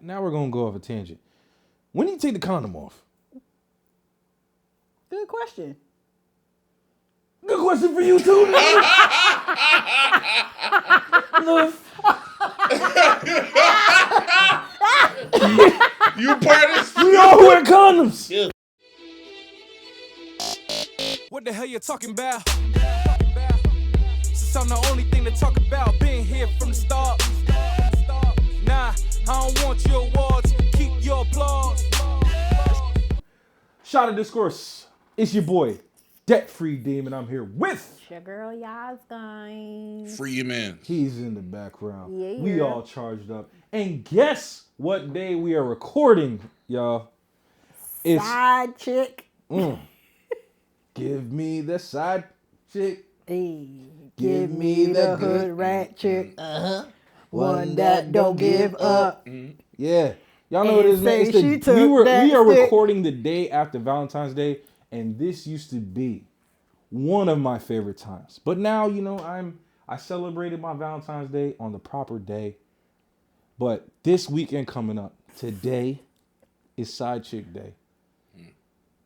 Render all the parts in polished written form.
Now we're gonna go off a tangent. When do you take the condom off? Good question. Good question for you too, nigga. Look. You part of this? We all wear condoms. Yeah. What the hell you talking about? Since I'm the only thing to talk about, been here from the start. Nah, I don't want your awards, keep your applause. Shot of Discourse. It's your boy, DebtfreeDeem's, and I'm here with Your girl, y'all guys. Free your man. He's in the background. Yeah. We all charged up. And guess what day we are recording, y'all? It's Side chick. Give me the side chick. Hey, Give me the hood rat chick. One that don't give up. Yeah. Y'all know what it is, man. And say she took We that are stick. recording the day after Valentine's Day, and this used to be one of my favorite times. But now, you know, I celebrated my Valentine's Day on the proper day. But this weekend coming up, today is Side Chick Day.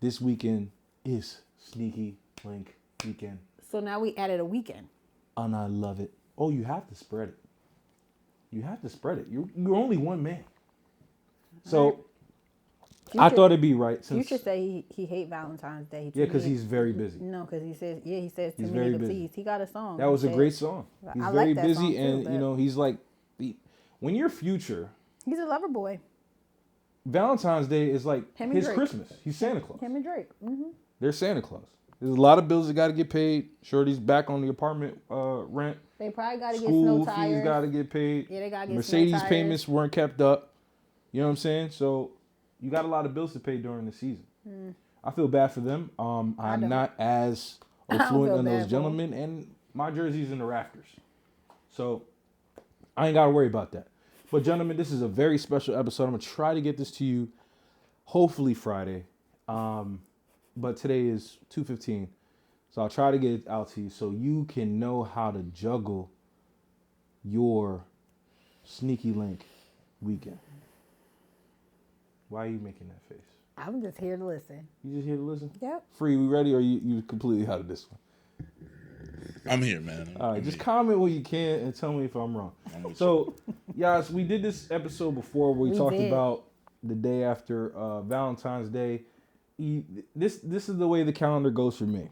This weekend is Sneaky Link weekend. So now we added a weekend. And I love it. Oh, you have to spread it. You have to spread it. You're only one man. So I thought it'd be right. You should say he hate Valentine's Day. Yeah, because he's very busy. No, because he says too He's many very niggas busy. please. He got a song. That was a great song. He's I very like that busy, song too, and but- you know he's like, when you're Future, He's a lover boy. Valentine's Day is like Him and his Drake. Christmas. He's Santa Claus. Him and Drake. Mm-hmm. They're Santa Claus. There's a lot of bills that got to get paid. Shorty's back on the apartment rent. They probably got to get School snow fees tires. got to get paid. Yeah, they got to get Mercedes snow tires. payments weren't kept up. You know what I'm saying? So you got a lot of bills to pay during the season. I feel bad for them. I'm don't. not as don't affluent feel in bad those for 'em. gentlemen, and my jersey's in the rafters. So I ain't got to worry about that. But gentlemen, this is a very special episode. I'm going to try to get this to you hopefully Friday. But today is 2:15. So I'll try to get it out to you so you can know how to juggle your Sneaky Link weekend. Why are you making that face? I'm just here to listen. You just here to listen? Yep. Free, we ready, or you completely out of this one? I'm here, man. All right, I'm just here. comment when you can and tell me if I'm wrong. I'm with So, guys, we did this episode before where we talked did. about the day after Valentine's Day. This is the way the calendar goes for me.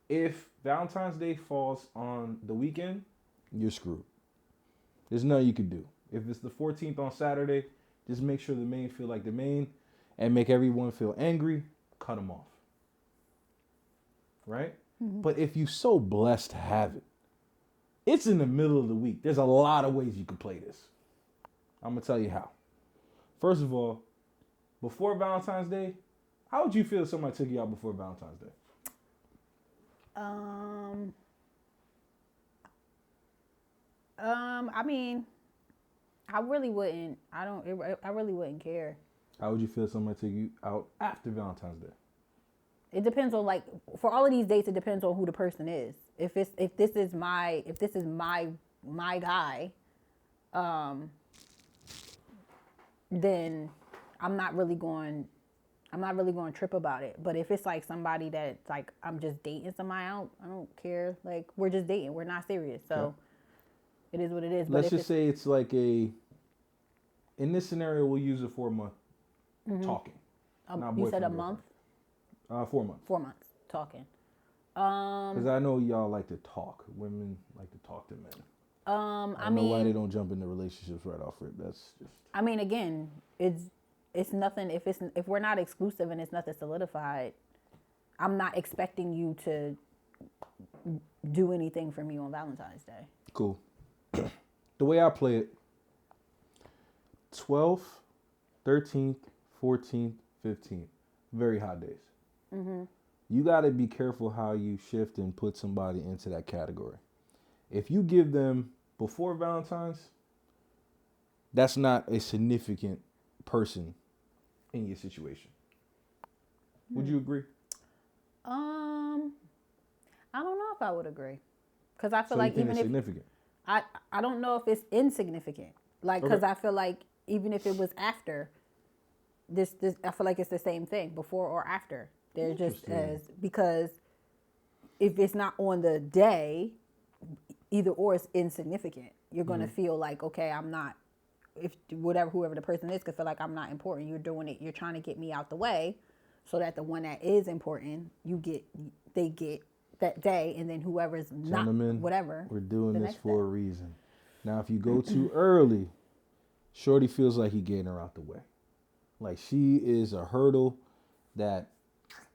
If Valentine's Day falls on the weekend, you're screwed. There's nothing you can do. If it's the 14th on Saturday, just make sure the main feel like the main and make everyone feel angry, cut them off. Right? But if you so blessed to have it, it's in the middle of the week. There's a lot of ways you can play this. I'm going to tell you how. First of all, before Valentine's Day, how would you feel if somebody took you out before Valentine's Day? I mean, I really wouldn't. I really wouldn't care. How would you feel if somebody took you out after Valentine's Day? It depends on, like, for all of these dates, it depends on who the person is. If this is my guy, then I'm not really going to trip about it. But if it's like somebody that like I'm just dating somebody, I don't care. Like, we're just dating. We're not serious. So it is what it is. Let's just say it's like in this scenario, we'll use it for a month talking. Not you said a boyfriend, month? 4 months. 4 months talking. Because I know y'all like to talk. Women like to talk to men. I don't know why they don't jump into relationships right off it. That's just. I mean, again, it's nothing. If we're not exclusive and it's nothing solidified, I'm not expecting you to do anything for me on Valentine's Day. Cool. The way I play it, 12th, 13th, 14th, 15th, very hot days. You got to be careful how you shift and put somebody into that category. If you give them before Valentine's, that's not a significant person in your situation. Would you agree? I don't know if I would agree, because I feel So like you think even it's if significant. I don't know if it's insignificant, like, because Okay. I feel like even if it was after. This I feel like it's the same thing, before or after. They're just because if it's not on the day, either or is insignificant. You're gonna feel like, okay, I'm not. If whoever the person is could feel like I'm not important. You're doing it. You're trying to get me out the way, so that the one that is important, they get that day, and then whoever's not whatever. We're doing this for a reason. Now, if you go too early, shorty feels like you're getting her out the way. Like she is a hurdle that.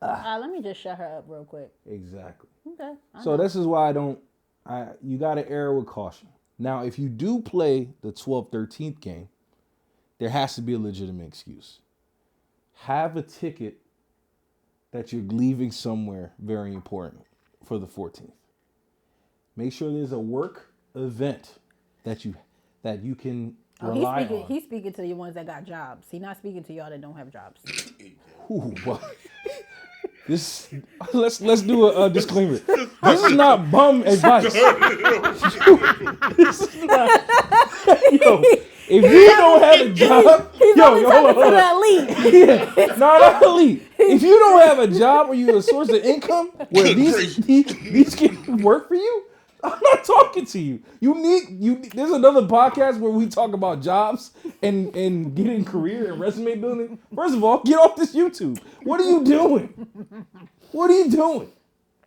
Let me just shut her up real quick. Exactly. Okay. So this is why you got to err with caution. Now, if you do play the 12th, 13th game, there has to be a legitimate excuse. Have a ticket that you're leaving somewhere very important for the 14th. Make sure there's a work event that you can rely on. He's speaking to the ones that got jobs. He's not speaking to y'all that don't have jobs. Ooh, well, let's do a disclaimer. This is not bum advice. This is not. Yo, if you don't have a job, he's only talking to the elite. Yeah, not elite. If you don't have a job or you're a source of income where these can work for you, I'm not talking to you. There's another podcast where we talk about jobs and getting career and resume building. First of all, get off this YouTube. What are you doing? What are you doing?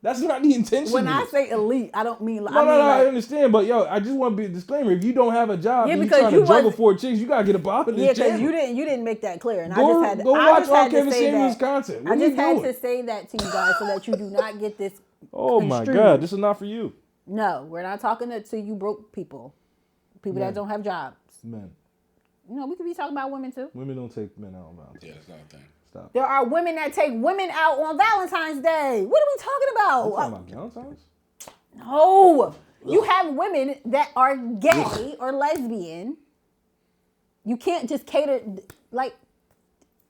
That's not the intention. When I say elite, I don't mean like. I understand, but yo, I just want to be a disclaimer. If you don't have a job and you're trying to juggle 4 chicks, you gotta get up out of this. Yeah, because channel. you didn't make that clear, and Go watch all Kevin Samuels that. content. I just had to say that to you guys so that you do not get this. Oh my God, this is not for you. No, we're not talking to you broke people that don't have jobs. Men. No, we could be talking about women too. Women don't take men out on Valentine's. Yeah, it's not a thing. Stop. There are women that take women out on Valentine's Day. What are we talking about? You talking about Valentine's? No. You have women that are gay or lesbian. You can't just cater like.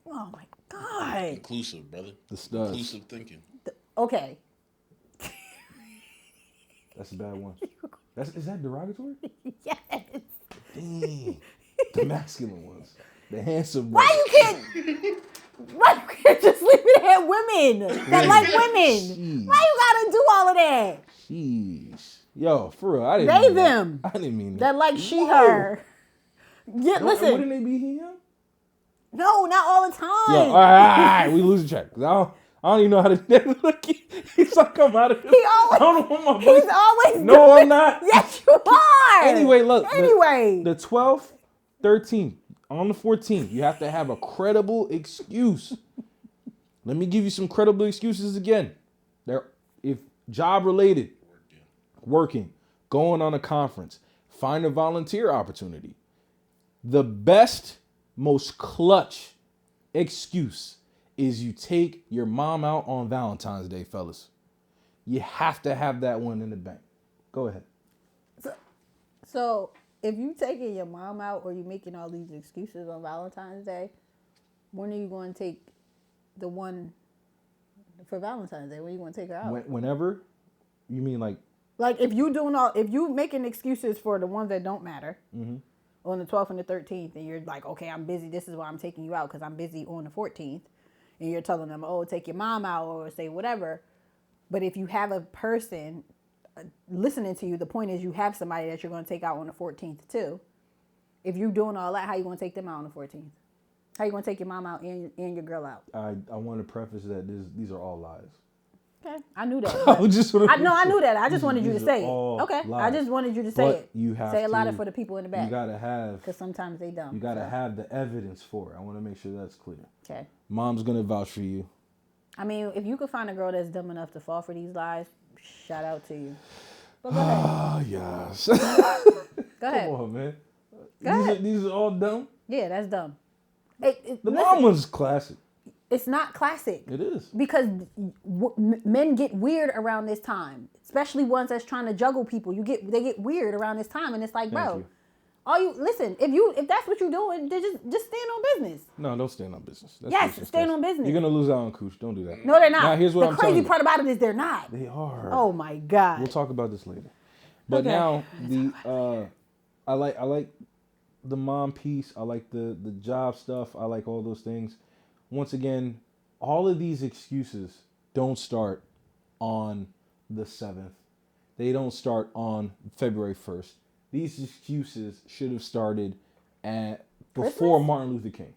Oh my God. Inclusive, brother. The studs. Inclusive thinking. Okay. That's a bad one. Is that derogatory? Yes. Dang. The masculine ones. The handsome ones. Why you can't just leave it at women that like women? Jeez. Why you gotta do all of that? Jeez. Yo, for real, I didn't They mean that. them. I didn't mean that. That like she her. Yeah, listen. Wouldn't they be him? No, not all the time. Yo, all right, we losing track. I don't even know how to look. He's like, I'm out of here. I don't know what my He's always No, I'm not. Yes, you are. Anyway, look. Anyway. The 12th, 13th, on the 14th, you have to have a credible excuse. Let me give you some credible excuses again. If job related, working, going on a conference, find a volunteer opportunity. The best, most clutch excuse is you take your mom out on Valentine's Day, fellas. You have to have that one in the bank. Go ahead. So if you taking your mom out or you making all these excuses on Valentine's Day, when are you going to take the one for Valentine's Day? When are you going to take her out? Whenever? You mean like if you making excuses for the ones that don't matter on the 12th and the 13th, and you're like, okay, I'm busy. This is why I'm taking you out because I'm busy on the 14th. And you're telling them, oh, take your mom out or say whatever. But if you have a person listening to you, the point is you have somebody that you're going to take out on the 14th too. If you're doing all that, how you going to take them out on the 14th? How you going to take your mom out and your girl out? I want to preface that these are all lies. Okay, I knew that. I knew that. I just wanted you to say it. Okay, lies. I just wanted you to say it. You have say a lot to, of for the people in the back. You gotta have because sometimes they don't. You gotta have the evidence for it. I want to make sure that's clear. Okay. Mom's gonna vouch for you. I mean, if you could find a girl that's dumb enough to fall for these lies, shout out to you. But go ahead. Oh yes. Go ahead. Come on, man. Go ahead. These are all dumb. Yeah, that's dumb. The mom one's classic. It's not classic. It is. Because men get weird around this time, especially ones that's trying to juggle people. They get weird around this time, and it's like, bro, listen. If that's what you're doing, then just stand on business. No, don't stand on business. Yes, stand on business. You're gonna lose out on Cooch. Don't do that. No, they're not. Now, here's what I'm telling you. The crazy part about it is they're not. They are. Oh my God. We'll talk about this later. But Okay. now I like the mom piece. I like the job stuff. I like all those things. Once again, all of these excuses don't start on the 7th. They don't start on February 1st. These excuses should have started at before Christmas? Martin Luther King.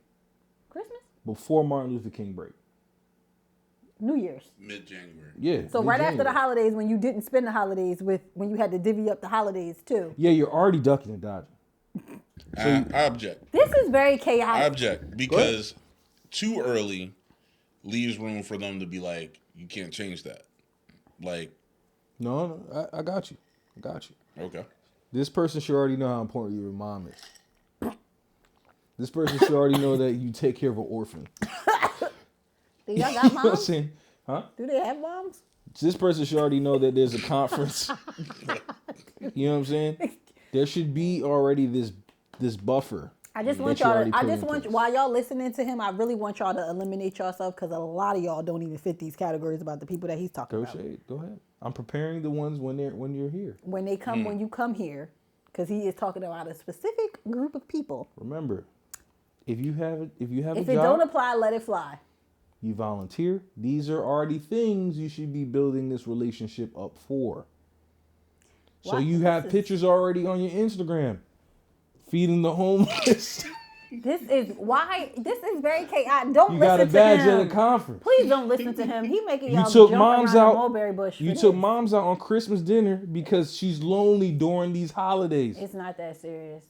Christmas? Before Martin Luther King break. New Year's. Mid-January. Yeah. So right after the mid-January. holidays, when you didn't spend the holidays when you had to divvy up the holidays too. Yeah, you're already ducking and dodging. I object. This is very I chaotic. object because too early leaves room for them to be like, you can't change that. Like, No, I got you. I got you. okay. This person should already know how important your mom is. This person should already know that you take care of an orphan. Do y'all got You know what I'm moms? saying? Huh? Do they have moms? This person should already know that there's a conference. You know what I'm saying? There should be already this buffer. I just want that you y'all already to, I put just in want, place. while y'all listening to him, I really want y'all to eliminate yourself because a lot of y'all don't even fit these categories about the people that he's talking Go about. shade. Go ahead. I'm preparing the ones when you're here. When they come, when you come here, because he is talking about a specific group of people. Remember, if you have If a it job, don't apply, let it fly. you volunteer. These are already things you should be building this relationship up for. So Wow, you this have is- pictures already on your Instagram, feeding the homeless. This is very chaotic. Don't You listen got a to badge him. at a conference. Please don't listen to him. He making You y'all took jump moms around out. the mulberry bush. You for took this. moms out on Christmas dinner because she's lonely during these holidays. It's not that serious.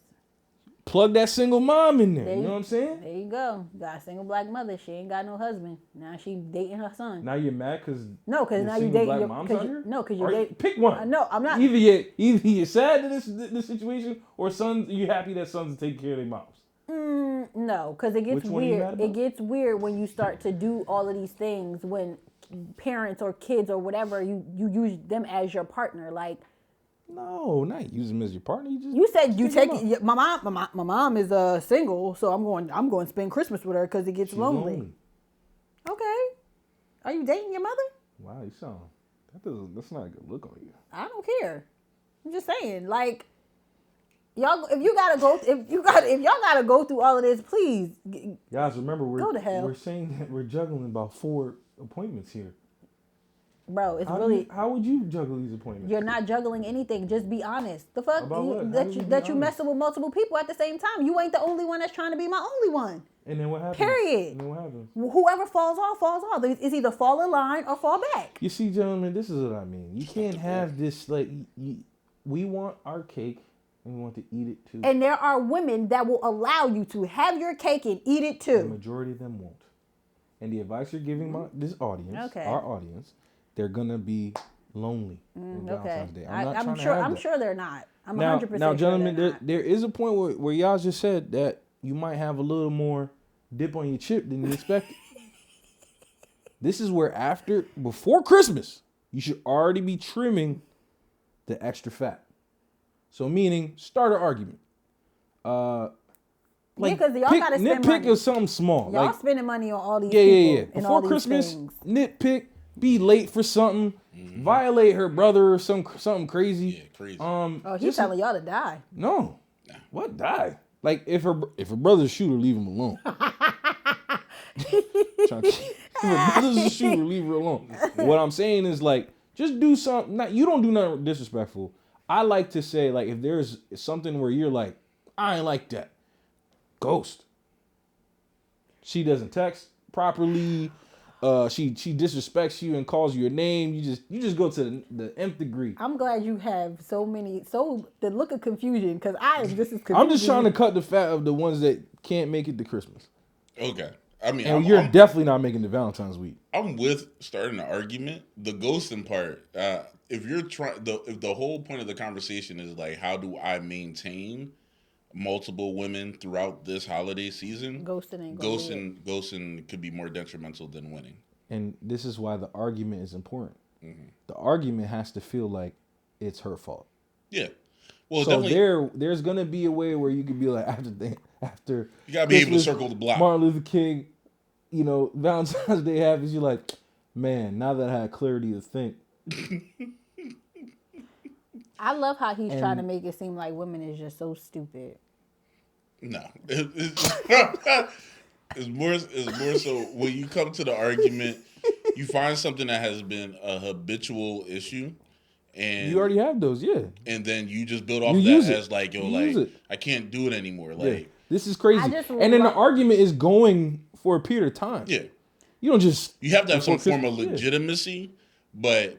Plug that single mom in there. There You know what I'm saying? There you go. Got a single black mother. She ain't got no husband. Now she dating her son. Now you're mad because No, because now you date black your moms cause out you, here? no, because you Or date. pick one. No, I'm not. Either you're sad to this situation, or sons you happy that sons are taking care of their moms. No, because it gets Which one are you weird. mad It about? gets weird when you start to do all of these things when parents or kids or whatever you use them as your partner. Like No, not use them as your partner. You just you said, you Pick take 'em up. my mom is single, so I'm going to spend Christmas with her because it gets She's lonely. Okay, are you dating your mother? Wow, you sound that's not a good look on you. I don't care. I'm just saying, like, y'all, if y'all gotta go through all of this, please. Guys, remember Go to hell. we're saying that we're juggling about 4 appointments here. Bro, it's How really, how would you juggle these appointments? you're not juggling anything. Just be honest. The fuck About what? How that would you you be that you honest? messing with multiple people at the same time. You ain't the only one that's trying to be my only one. And then what happens? Period. And then what happens? Whoever falls off, falls off. It's either fall in line or fall back. You see, gentlemen, this is what I mean. You can't have this like we want our cake and we want to eat it too. And there are women that will allow you to have your cake and eat it The too. majority of them won't. And the advice you're giving this audience, Okay. our audience, they're gonna be lonely on Okay, Valentine's Day. I'm not trying I'm to sure. have I'm that. sure they're not. I'm Now, 100% now, sure gentlemen, they're there, not. there is a point where y'all just said that you might have a little more dip on your chip than you expected. This is where before Christmas, you should already be trimming the extra fat. So meaning, start an argument. Like because y'all gotta spend nitpick money. is something small. Y'all Like spending money on all these yeah. people and Before all these Christmas, things. nitpick, be late for something, violate her brother or something crazy. Yeah, crazy. Oh, he's just- telling y'all to die. No. What die? Like if her brother's a shooter, leave him alone. If her brother's a shooter, leave her alone. What I'm saying is like just do something. You don't do nothing disrespectful. I like to say like if there's something where you're like I ain't like that, ghost. She doesn't text properly. She disrespects you and calls you a name. You just go to the nth degree. I'm glad you have the look of confusion because I am just as confused. I'm just trying to cut the fat of the ones that can't make it to Christmas. Okay. I mean, And you're definitely not making the Valentine's week. I'm with starting an argument. The ghosting part, if you're if the whole point of the conversation is like, how do I maintain multiple women throughout this holiday season? Ghosting could be more detrimental than winning. And this is why the argument is important. The argument has to feel like it's her fault. Yeah. Well, So definitely, there's gonna be a way where you could be like after you gotta be able to Christmas, circle the block. Martin Luther King, Valentine's Day happens. You're like, man, now that I had clarity to think. I love how he's trying to And- make it seem like women is just so stupid. No. It's more so when you come to the argument, you find something that has been a habitual issue. And you already have those, yeah. And then you just build off you of that as like, yo, like, it. I can't do it anymore. Like, yeah. This is crazy. And then the argument is going for a period of time. Yeah. You don't just... You have to have some form of legitimacy, but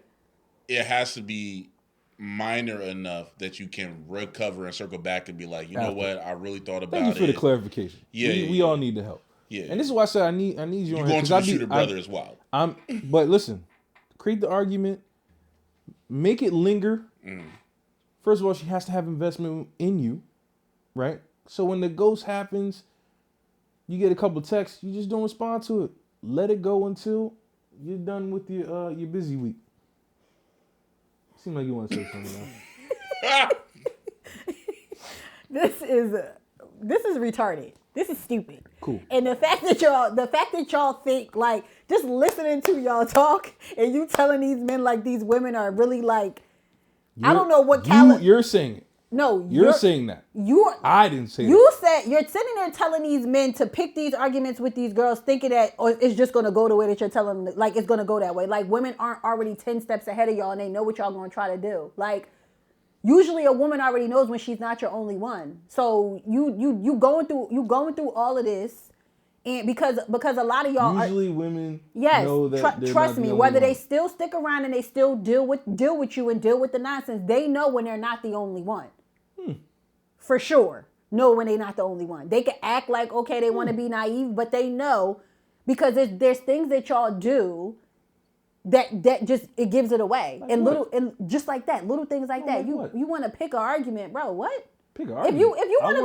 it has to be minor enough that you can recover and circle back and be like, you know what, I really thought about it. Thank you for the clarification. Yeah, we all need the help. Yeah. And this is why I said I need you on here. You're going to shoot a brother as well. But listen, create the argument, make it linger. First of all, she has to have investment in you, right? So when the ghost happens, you get a couple of texts, you just don't respond to it. Let it go until you're done with your busy week. Seems like you want to say something now. This is retarded. This is stupid. Cool. And the fact that y'all think like just listening to y'all talk and you telling these men like these women are really like I don't know what you're saying it. No, you're saying that. I didn't say that. You said you're sitting there telling these men to pick these arguments with these girls, thinking that it's just going to go the way that you're telling them, like it's going to go that way. Like women aren't already 10 steps ahead of y'all and they know what y'all going to try to do. Like usually a woman already knows when she's not your only one. So you going through all of this. And because a lot of y'all usually women know that trust me, whether they still stick around and they still deal with you and deal with the nonsense, they know when they're not the only one. For sure. Know when they're not the only one. They can act like, okay, they want to be naive, but they know because there's things that y'all do that just, it gives it away. Like and what? And just like that, little things like that. You want to pick an argument, bro. What? Pick an argument. If you want to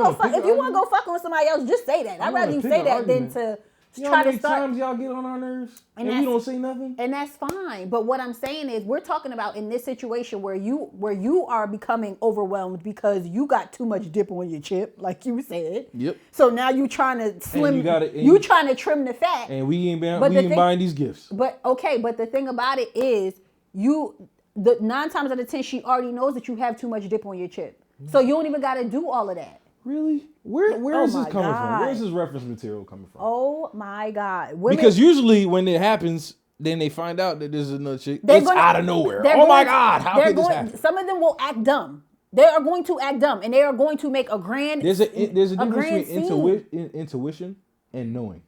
go fucking with somebody else, just say that. I'd rather you say that than to try to start. Times y'all get on our nerves and you don't say nothing, and that's fine. But what I'm saying is, we're talking about in this situation where you are becoming overwhelmed because you got too much dip on your chip, like you said. Yep. So now you trying to slim. You trying to trim the fat. And we ain't buying these gifts. But the thing about it is, the 9 times out of 10, she already knows that you have too much dip on your chip. So you don't even got to do all of that. Really? Where is this coming from? Where is this reference material coming from? Oh my God. Because usually when it happens, then they find out that there's another chick. It's out of nowhere. Oh my God. How could this happen? Some of them will act dumb. They are going to act dumb and they are going to make a grand There's a difference between intuition and knowing.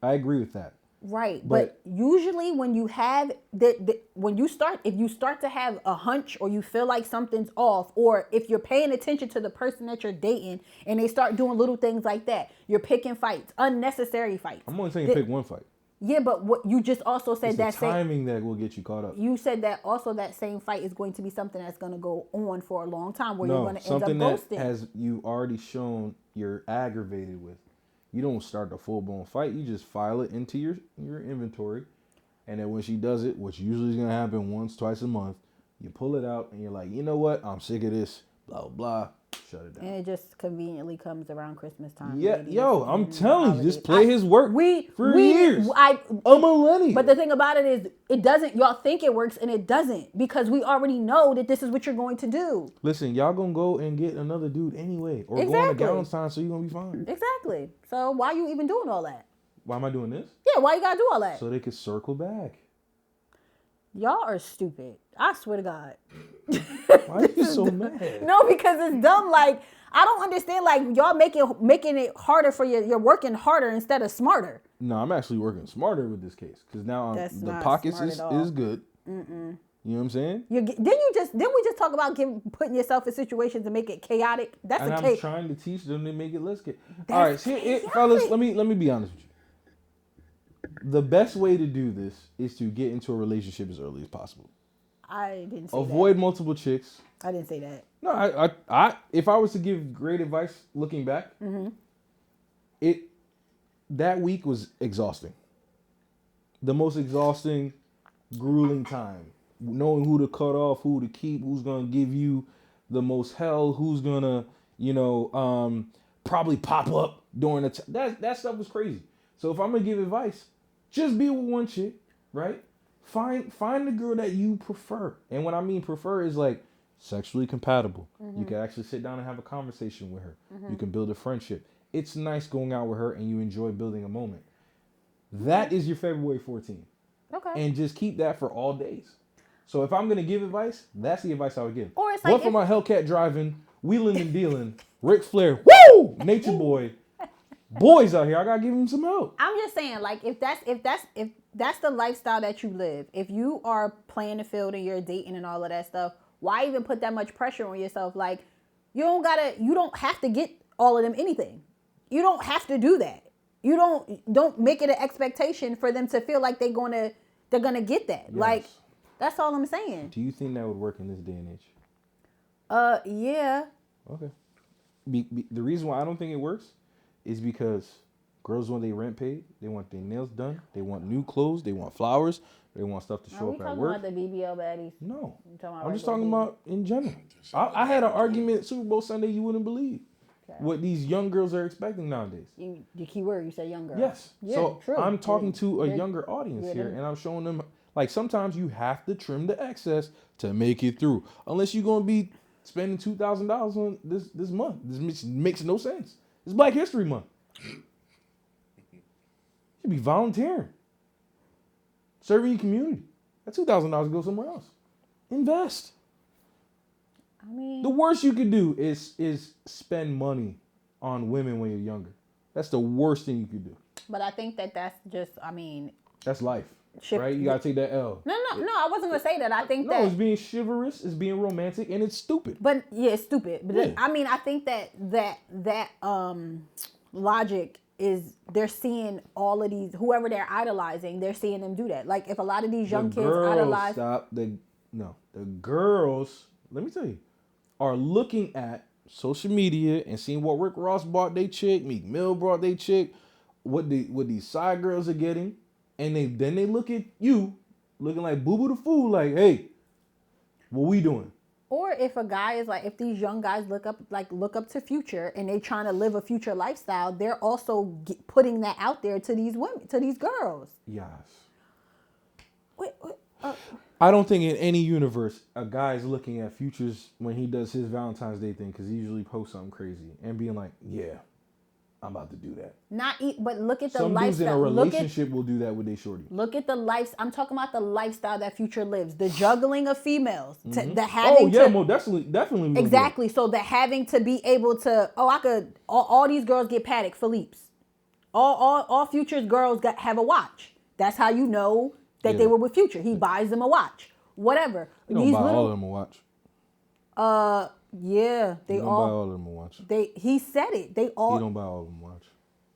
I agree with that. Right, but usually when you have if you start to have a hunch or you feel like something's off, or if you're paying attention to the person that you're dating and they start doing little things like that, you're picking fights, unnecessary fights. I'm only saying pick one fight. Yeah, but what you just also said, it's that the timing that will get you caught up. You said that also that same fight is going to be something that's going to go on for a long time, where you're going to end up ghosting. Something that has you already shown you're aggravated with. You don't start the full-blown fight. You just file it into your inventory. And then when she does it, which usually is going to happen once, twice a month, you pull it out and you're like, you know what? I'm sick of this. Blah, blah, blah. Shut it down. And it just conveniently comes around Christmas time. Yeah, I'm telling you, just play his work for years. A millennium. But the thing about it is, it doesn't. Y'all think it works, and it doesn't, because we already know that this is what you're going to do. Listen, y'all gonna go and get another dude anyway, or go on a Valentine, so you're gonna be fine. Exactly. So why you even doing all that? Why am I doing this? Yeah, why you gotta do all that? So they could circle back. Y'all are stupid. I swear to God. Why are you so mad? No, because it's dumb. Like, I don't understand. Like, y'all making it harder for you. You're working harder instead of smarter. No, I'm actually working smarter with this case, because now the pockets is good. Mm-mm. You know what I'm saying? Didn't we just talk about putting yourself in situations to make it chaotic? I'm trying to teach them to make it less chaotic. All right, fellas, let me be honest with you. The best way to do this is to get into a relationship as early as possible. I didn't say Avoid multiple chicks. I didn't say that. No, I if I was to give great advice looking back, that week was exhausting. The most exhausting, grueling time. Knowing who to cut off, who to keep, who's gonna give you the most hell, who's gonna, probably pop up during that stuff was crazy. So if I'm gonna give advice, just be with one chick, right? Find the girl that you prefer. And what I mean prefer is like sexually compatible. You can actually sit down and have a conversation with her. You can build a friendship. it's nice going out with her and you enjoy building a moment. That is your February 14th. Okay. And just keep that for all days. So if I'm gonna give advice, that's the advice I would give. Or it's One like for if- my Hellcat driving, wheeling and dealing, Ric Flair, woo, Nature Boy, boys out here. I gotta give him some help. I'm just saying, like, if that's the lifestyle that you live, if you are playing the field and you're dating and all of that stuff, why even put that much pressure on yourself? Like, you don't have to get all of them anything. You don't have to do that. You don't make it an expectation for them to feel like they're gonna get that. Yes. Like, that's all I'm saying. Do you think that would work in this day and age? Yeah. Okay. The reason why I don't think it works is because girls, when they rent paid, they want their nails done, they want new clothes, they want flowers, they want stuff to Are show we up at talking work. about the BBL baddies? No, talking about I'm just regular talking babies? about in general. I had an argument Super Bowl Sunday you wouldn't believe what these young girls are expecting nowadays. The key word, you said young girl. Yes. Yeah, So true. I'm talking to a They're- younger audience yeah, here, they're- and I'm showing them like sometimes you have to trim the excess to make it through. Unless you're gonna be spending $2,000 on this month. This makes no sense. It's Black History Month. You be volunteering, serving your community. That $2,000 go somewhere else. Invest. I mean, The worst you could do is spend money on women when you're younger. That's the worst thing you could do. but I think that's just, I mean, That's life, Shift- right? You gotta take that L. no, I wasn't gonna say that. I think No, that, it's being chivalrous, it's being romantic, and it's stupid. but yeah, it's stupid. But Yeah. I mean, I think that logic is they're seeing all of these, whoever they're idolizing, they're seeing them do that. Like if a lot of these young The kids girls idolize, the girls, let me tell you, are looking at social media and seeing what Rick Ross bought they chick, Meek Mill brought they chick, what these side girls are getting, and then they look at you looking like Boo Boo the Fool, like, hey, what we doing? or if a guy is like, if these young guys look up to Future and they trying to live a Future lifestyle, they're also putting that out there to these women, to these girls. Yes. Wait, I don't think in any universe a guy's looking at Futures when he does his Valentine's Day thing, because he usually posts something crazy and being like, yeah, I'm about to do that. but look at the Some dudes in a lifestyle. relationship will do that with their shorty. Look at the life. I'm talking about the lifestyle that Future lives. The juggling of females. The Oh having yeah, to, more definitely. we gonna do exactly. So the having to be able to. Oh, I could. All these girls get Patek Philippe's. All Future's girls have a watch. That's how you know that Yeah. they were with Future. He buys them a watch. Whatever. that. You don't buy all of them a watch. Yeah, they You don't buy all of them a watch. He said it. They all. You don't buy all of them a watch.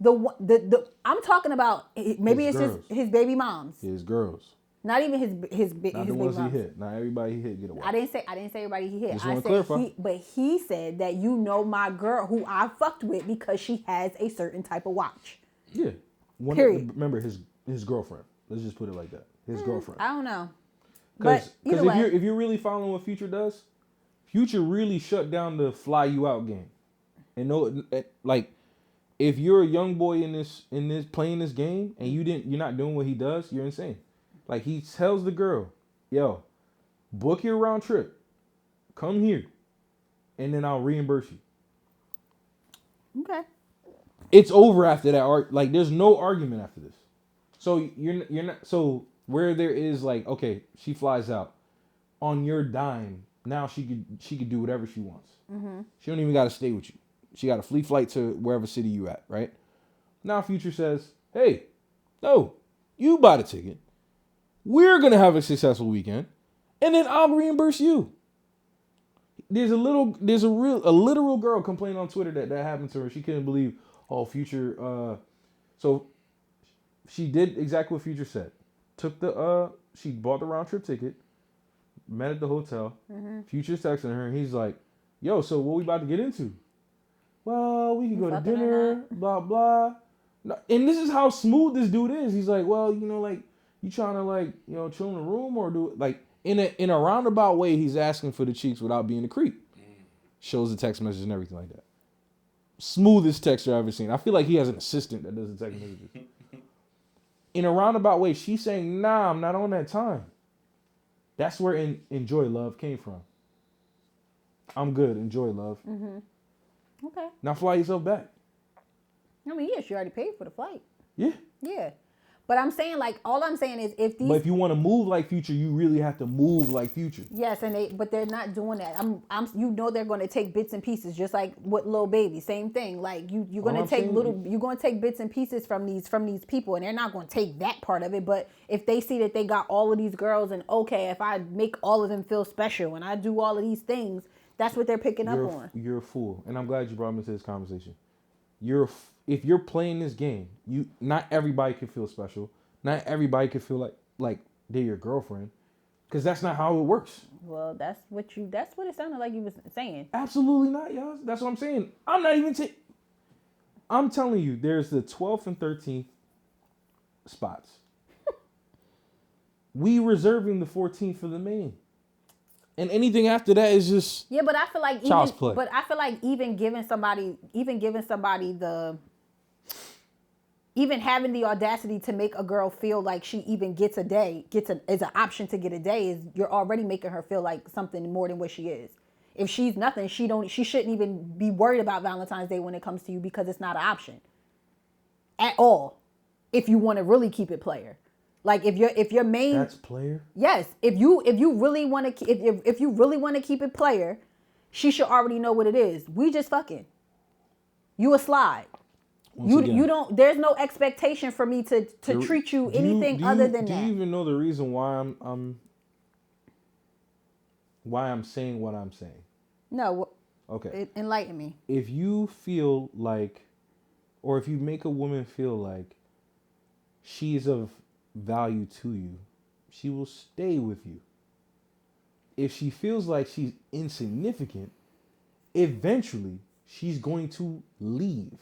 The I'm talking about maybe His it's girls. just his baby moms. His girls, Not even his not baby the ones moms. he hit. Not everybody he hit get a watch. I didn't say everybody he hit. Just I wanna said clarify. but he said that you know my girl who I fucked with because she has a certain type of watch. Yeah. Period. Remember his girlfriend. Let's just put it like that. His girlfriend. I don't know. Because But either way, if you're really following what Future does, Future really shut down the fly you out game. And no, like, if you're a young boy in this playing this game and you're not doing what he does, you're insane. Like, he tells the girl, yo, book your round trip, come here, and then I'll reimburse you. okay. It's over after that. Like, there's no argument after this. So you're not. So where there is like, okay, she flies out on your dime. Now she could do whatever she wants. Mm-hmm. She don't even got to stay with you. She got a free flight to wherever city you at, right? Now Future says, hey, no, you buy the ticket. We're gonna have a successful weekend, and then I'll reimburse you. There's a literal girl complaining on Twitter that happened to her. She couldn't believe, Future. So she did exactly what Future said. She bought the round trip ticket, met at the hotel. Mm-hmm. Future's texting her, and he's like, yo, so what we about to get into? Well, we can go to fucking or dinner, blah, blah. No, and this is how smooth this dude is. He's like, well, like, you trying to, like, chill in the room or do it? Like, in a roundabout way, he's asking for the cheeks without being a creep. Shows the text message and everything like that. Smoothest texter I've ever seen. I feel like he has an assistant that does the text messages. In a roundabout way, she's saying, nah, I'm not on that time. That's where Enjoy Love came from. I'm good. Enjoy love. Okay. Now fly yourself back. I mean, yeah, she already paid for the flight. Yeah. Yeah. But I'm saying, like, all I'm saying is if these... But if you want to move like Future, you really have to move like Future. Yes, but they're not doing that. You know they're going to take bits and pieces, just like with Lil Baby, same thing. Like you're going to take bits and pieces from these people, and they're not going to take that part of it. But if they see that they got all of these girls, and okay, if I make all of them feel special and I do all of these things, that's what they're picking up on. You're a fool, and I'm glad you brought me to this conversation. If you're playing this game, not everybody can feel special. Not everybody can feel like they're your girlfriend, because that's not how it works. Well, that's what it sounded like you was saying. Absolutely not, y'all. That's what I'm saying. I'm not even I'm telling you, there's the 12th and 13th spots. We reserving the 14th for the main. And anything after that is just but I feel like child's play. But I feel like even having the audacity to make a girl feel like she even is an option to get a day, is you're already making her feel like something more than what she is. If she's nothing, she shouldn't even be worried about Valentine's Day when it comes to you, because it's not an option at all. If you want to really keep it player. Like if your main, that's player. Yes, if you really want to if you really want to keep it player, she should already know what it is. We just fucking. You a slide. You don't. There's no expectation for me to treat you anything other than that. Do you even know the reason why I'm saying what I'm saying? No. Okay. Enlighten me. If you feel like, or if you make a woman feel like she is of value to you, she will stay with you. If she feels like she's insignificant, eventually she's going to leave.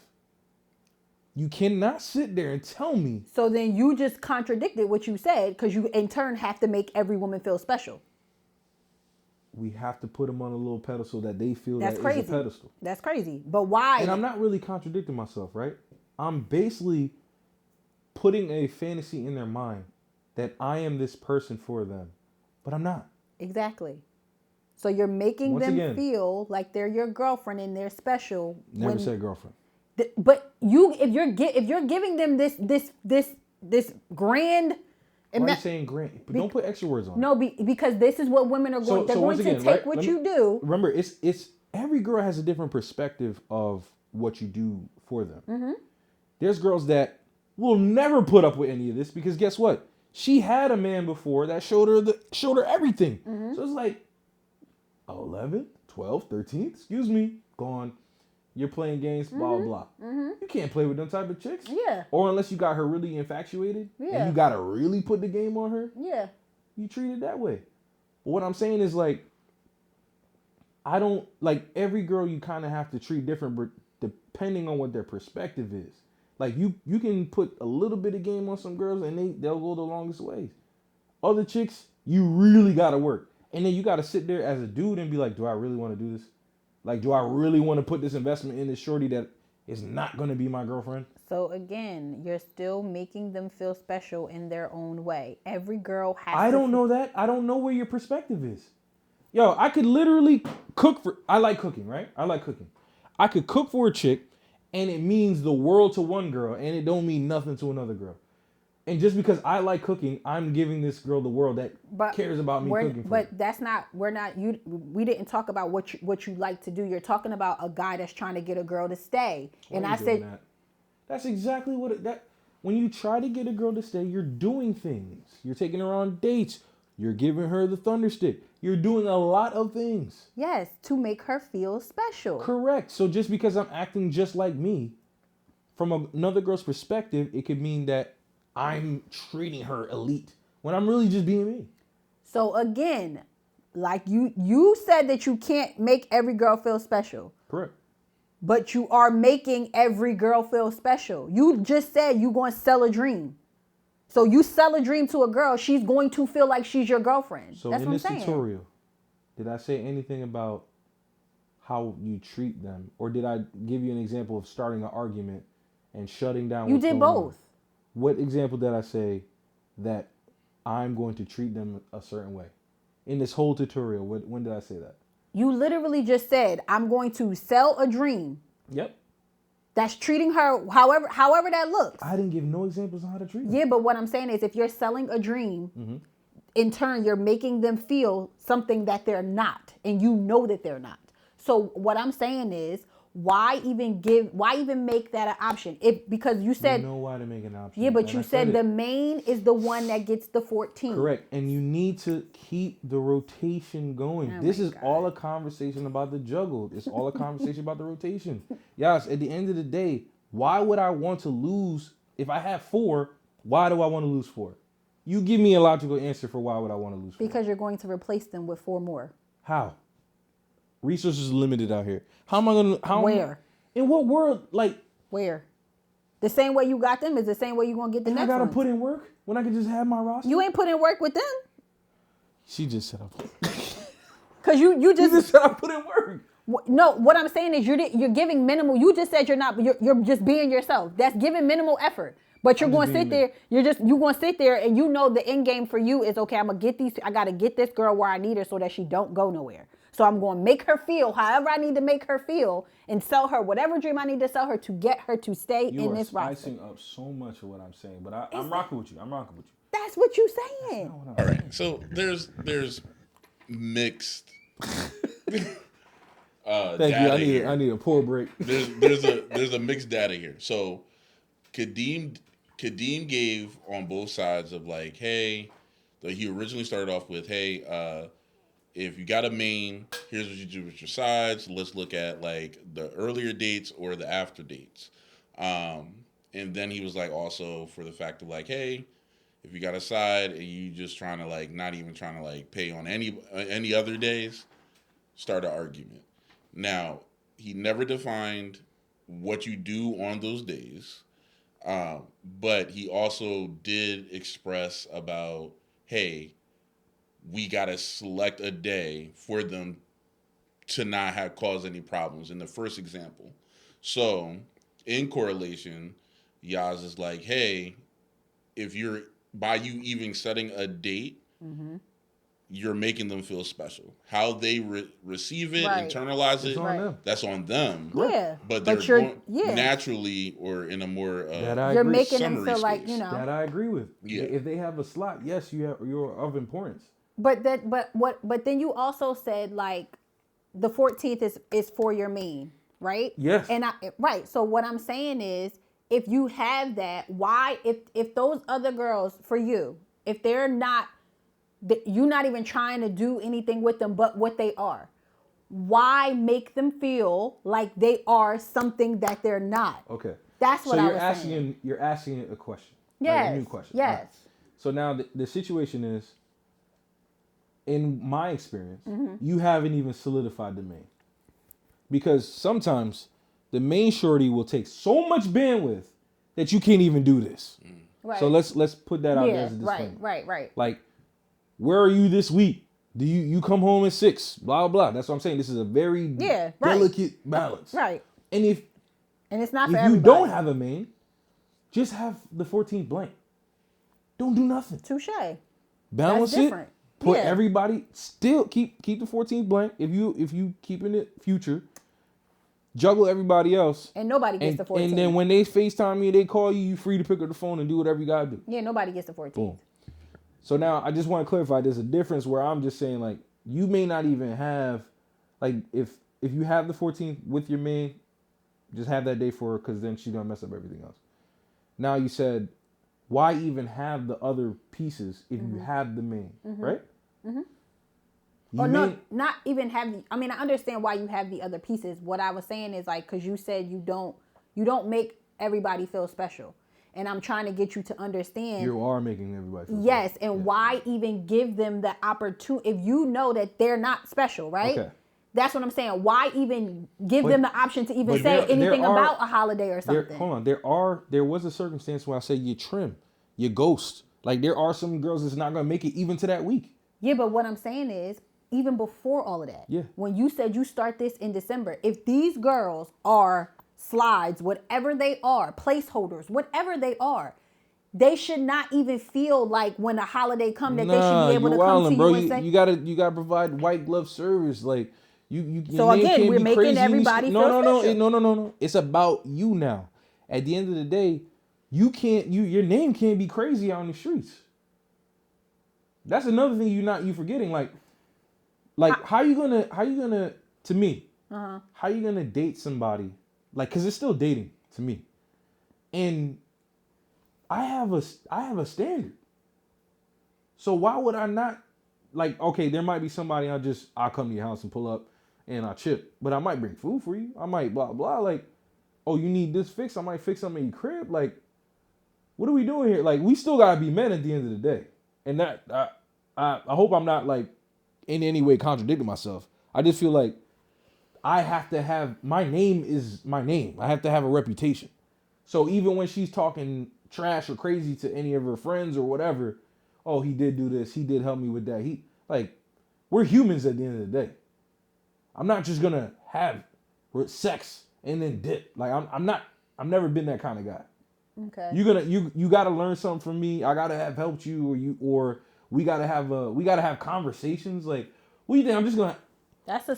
You cannot sit there and tell me. So then you just contradicted what you said, because you in turn have to make every woman feel special. We have to put them on a little pedestal that they feel That's that crazy. is a pedestal. That's crazy. But why? And I'm not really contradicting myself, right? I'm basically putting a fantasy in their mind that I am this person for them, but I'm not. Exactly. So you're making them feel like they're your girlfriend and they're special. Never said girlfriend. But if you're giving them this grand. Why are you saying grand? But don't put extra words on. No, because this is what women are going. They're going to take what you do. Remember, it's every girl has a different perspective of what you do for them. Mm-hmm. There's girls that will never put up with any of this, because guess what? She had a man before that showed her everything. Mm-hmm. So it's like 11th, 12th, 13th, excuse me, gone. You're playing games, blah, blah, blah. Mm-hmm. You can't play with them type of chicks. Yeah. Or unless you got her really infatuated. Yeah. And you got to really put the game on her. Yeah. You treat it that way. But what I'm saying is, like, I don't, like, every girl you kind of have to treat different depending on what their perspective is. Like, you can put a little bit of game on some girls and they'll go the longest ways. Other chicks, you really got to work. And then you got to sit there as a dude and be like, do I really want to do this? Like, do I really want to put this investment in this shorty that is not going to be my girlfriend? So again, you're still making them feel special in their own way. Every girl has I don't know that. I don't know where your perspective is. Yo, I could literally I like cooking, right? I like cooking. I could cook for a chick and it means the world to one girl and it don't mean nothing to another girl. And just because I like cooking, I'm giving this girl the world that cares about me cooking for But that's not, we didn't talk about what you like to do. You're talking about a guy that's trying to get a girl to stay. And I said, that's exactly when you try to get a girl to stay, you're doing things. You're taking her on dates. You're giving her the thunder stick. You're doing a lot of things. Yes, to make her feel special. Correct. So just because I'm acting just like me, from another girl's perspective, it could mean that I'm treating her elite when I'm really just being me. So again, like you said that you can't make every girl feel special. Correct. But you are making every girl feel special. You just said you're going to sell a dream. So you sell a dream to a girl, she's going to feel like she's your girlfriend. So in this tutorial, did I say anything about how you treat them? Or did I give you an example of starting an argument and shutting down? You did both. What example did I say that I'm going to treat them a certain way? In this whole tutorial, when did I say that? You literally just said, I'm going to sell a dream. Yep. That's treating her however that looks. I didn't give no examples on how to treat her. Yeah, but what I'm saying is if you're selling a dream, in turn, you're making them feel something that they're not, and you know that they're not. So what I'm saying is, why even make that an option? Because you said, You know why to make an option. yeah, but And you I said the it. main is the one that gets the 14. Correct. And you need to keep the rotation going. Oh This my is God. all a conversation about the juggle. It's all a conversation about the rotation. Yes, at the end of the day, why would I want to lose? If I have 4, why do I want to lose 4? You give me a logical answer for why would I want to lose 4. Because you're going to replace them with 4 more. How? Resources are limited out here. How am I going to... Where? In what world? Like... Where? The same way you got them is the same way you're going to get the I next got to one. put in work when I can just have my roster? You ain't put in work with them. She just said I Because you You just... just said I put in work. No, what I'm saying is you're giving minimal. You just said you're just being yourself. That's giving minimal effort. But you're I'm going just to sit being there. You're going to sit there and you know the end game for you is, okay, I got to get this girl where I need her so that she don't go nowhere. So I'm going to make her feel however I need to make her feel and sell her whatever dream I need to sell her to get her to stay in this roster. spicing up so much of what I'm saying, but I'm rocking with you. I'm rocking with you. That's what you're saying. All right. So there's mixed Thank data you. here. I need a pour break. There's a mixed data here. So Kadeem gave on both sides of like, hey, he originally started off with, hey, if you got a main, here's what you do with your sides. Let's look at like the earlier dates or the after dates. And then he was like also for the fact of like, hey, if you got a side and you just trying to like not even trying to like pay on any other days, start an argument. Now, he never defined what you do on those days, but he also did express about, hey, we got to select a day for them to not have caused any problems in the first example. So, in correlation, Yaz is like, hey, if you're, by you even setting a date, you're making them feel special. How they receive it, Right. internalize it, It's on them. that's on them. Yeah. But they're you're going naturally or in a more That I you're agree. making them summary feel like, space. That I agree with. Yeah. If they have a slot, yes, you're of importance. But then you also said like the 14th is for your main, right? Yes. And right. So what I'm saying is, if you have that, why if those other girls for you, if they're not, you're not even trying to do anything with them but what they are, why make them feel like they are something that they're not? Okay. That's what so I you're was asking saying. You're asking a question. Yes. Like a new question. Yes. All right. So now the situation is, in my experience, you haven't even solidified the main. Because sometimes the main shorty will take so much bandwidth that you can't even do this. Right. So let's put that out there as a disclaimer. Right. Like, where are you this week? Do you come home at 6? Blah blah. That's what I'm saying. This is a very delicate balance. Right. And if it's not for you everybody. don't have a main, just have the 14th blank. Don't do nothing. Touche. Balance That's it. different. Put Yeah. everybody still keep the 14th blank. If you keeping it future, juggle everybody else. And nobody gets the 14th. And then when they FaceTime you, they call you, you free to pick up the phone and do whatever you gotta do. Yeah, nobody gets the 14th. Boom. So now I just want to clarify, there's a difference where I'm just saying, like, you may not even have, like, if you have the 14th with your main, just have that day for her, because then she's gonna mess up everything else. Now you said, why even have the other pieces if you have the main, right? Not even have. I mean, I understand why you have the other pieces. What I was saying is like, because you said you don't make everybody feel special, and I'm trying to get you to understand. You are making everybody feel Yes, special. and why even give them the opportunity if you know that they're not special, right? Okay. That's what I'm saying. Why even give them the option to even but say there anything are- about a holiday or something? Hold on. There was a circumstance where I said you trim, you ghost. Like, there are some girls that's not gonna make it even to that week. Yeah, but what I'm saying is, even before all of that, Yeah. when you said you start this in December, if these girls are slides, whatever they are, placeholders, whatever they are, they should not even feel like when a holiday comes that they should be able to come to you and say, you gotta provide white glove service. Like, So your name again, can't we're be making crazy in these- everybody feel special. No. It's about you now. At the end of the day, your name can't be crazy out on the streets. That's another thing you forgetting. Like how you gonna to me? How you gonna date somebody? Like, cause it's still dating to me, and I have a standard. So why would I not? Like, okay, there might be somebody I'll come to your house and pull up and I'll chip, but I might bring food for you. I might blah blah. Like, oh, you need this fixed? I might fix something in your crib. Like, what are we doing here? Like, we still gotta be men at the end of the day, and that I hope I'm not like in any way contradicting myself. I just feel like I have to have, my name is my name. I have to have a reputation. So even when she's talking trash or crazy to any of her friends or whatever, oh, he did do this, he did help me with that. We're humans at the end of the day. I'm not just gonna have sex and then dip. Like I've never been that kind of guy. Okay. You gotta learn something from me. I gotta have helped you, or we gotta have conversations. Like, what do you think? I'm just gonna.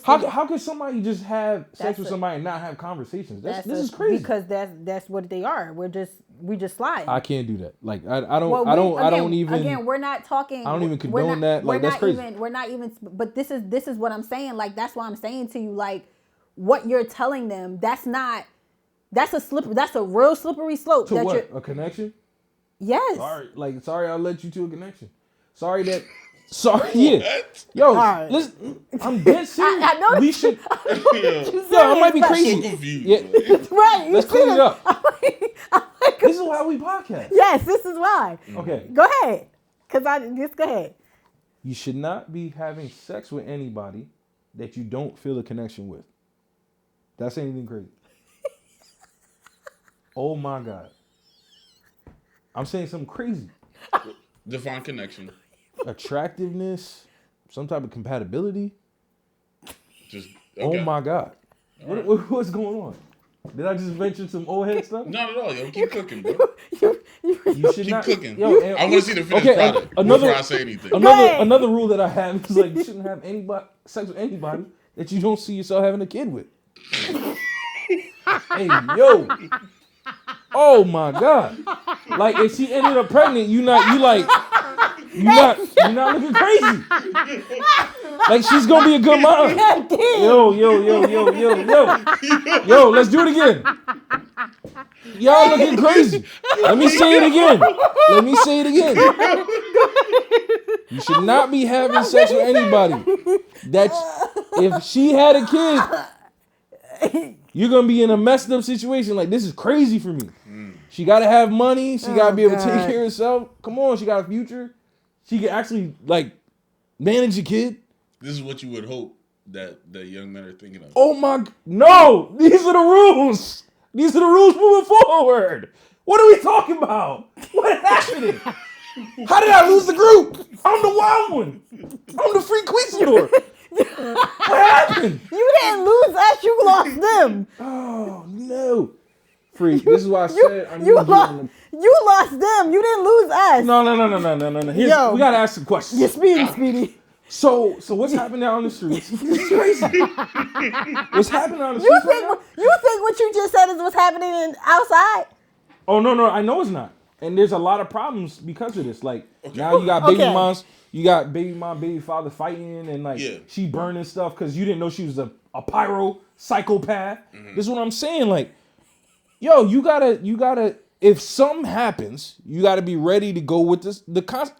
How can somebody just have sex with somebody and not have conversations? This is crazy. Because that's what they are. We just slide. I can't do that. Like I don't even. Again, we're not talking. I don't even condone that. Like, that's crazy. We're not even. But this is what I'm saying. Like, that's what I'm saying to you. Like, what you're telling them. That's a real slippery slope. To what? A connection? Yes. Sorry, I'll let you to a connection. Sorry, yeah. Yo, right. Listen, I'm dead serious. I know we should. Yo, I might be crazy. Yeah. Right. Let's clean it up. I'm like, This is why we podcast. yes, this is why. Okay. Go ahead. Just go ahead. You should not be having sex with anybody that you don't feel a connection with. That's anything crazy. Oh my God. I'm saying something crazy. Define connection. Attractiveness, some type of compatibility. Just Okay. Oh my God. Right. What's going on? Did I just venture some old head stuff? Not at all, yo. Keep cooking, bro. You should Keep not, cooking. Yo, I want to see the finished product before I say anything. Another rule that I have is like you shouldn't have sex with anybody that you don't see yourself having a kid with. Hey, yo. Oh my God. Like, if she ended up pregnant, you're not looking crazy. Like, she's gonna be a good mom. Yo. Yo, let's do it again. Y'all looking crazy. Let me say it again. You should not be having sex with anybody. If she had a kid, you're gonna be in a messed up situation. Like, this is crazy for me. She gotta have money. She gotta be able to take care of herself. Come on, she got a future. She can actually like manage a kid. This is what you would hope that young men are thinking of. Oh my! No, these are the rules. These are the rules moving forward. What are we talking about? What is happening? How did I lose the group? I'm the wild one. I'm the free Quizador. What happened? You didn't lose us. You lost them. Oh no. Freak. This is why I said you lost them. You didn't lose us. No. We gotta ask some questions. You're Speedy. So what's happening out on the streets? This is crazy. What's happening on the streets? You think what you just said is what's happening outside? Oh no, I know it's not. And there's a lot of problems because of this. Like, now you got baby moms, you got baby mom, baby father fighting, and like she burning stuff because you didn't know she was a pyro psychopath. Mm-hmm. This is what I'm saying. Like, yo, you gotta. If something happens, you gotta be ready to go with this.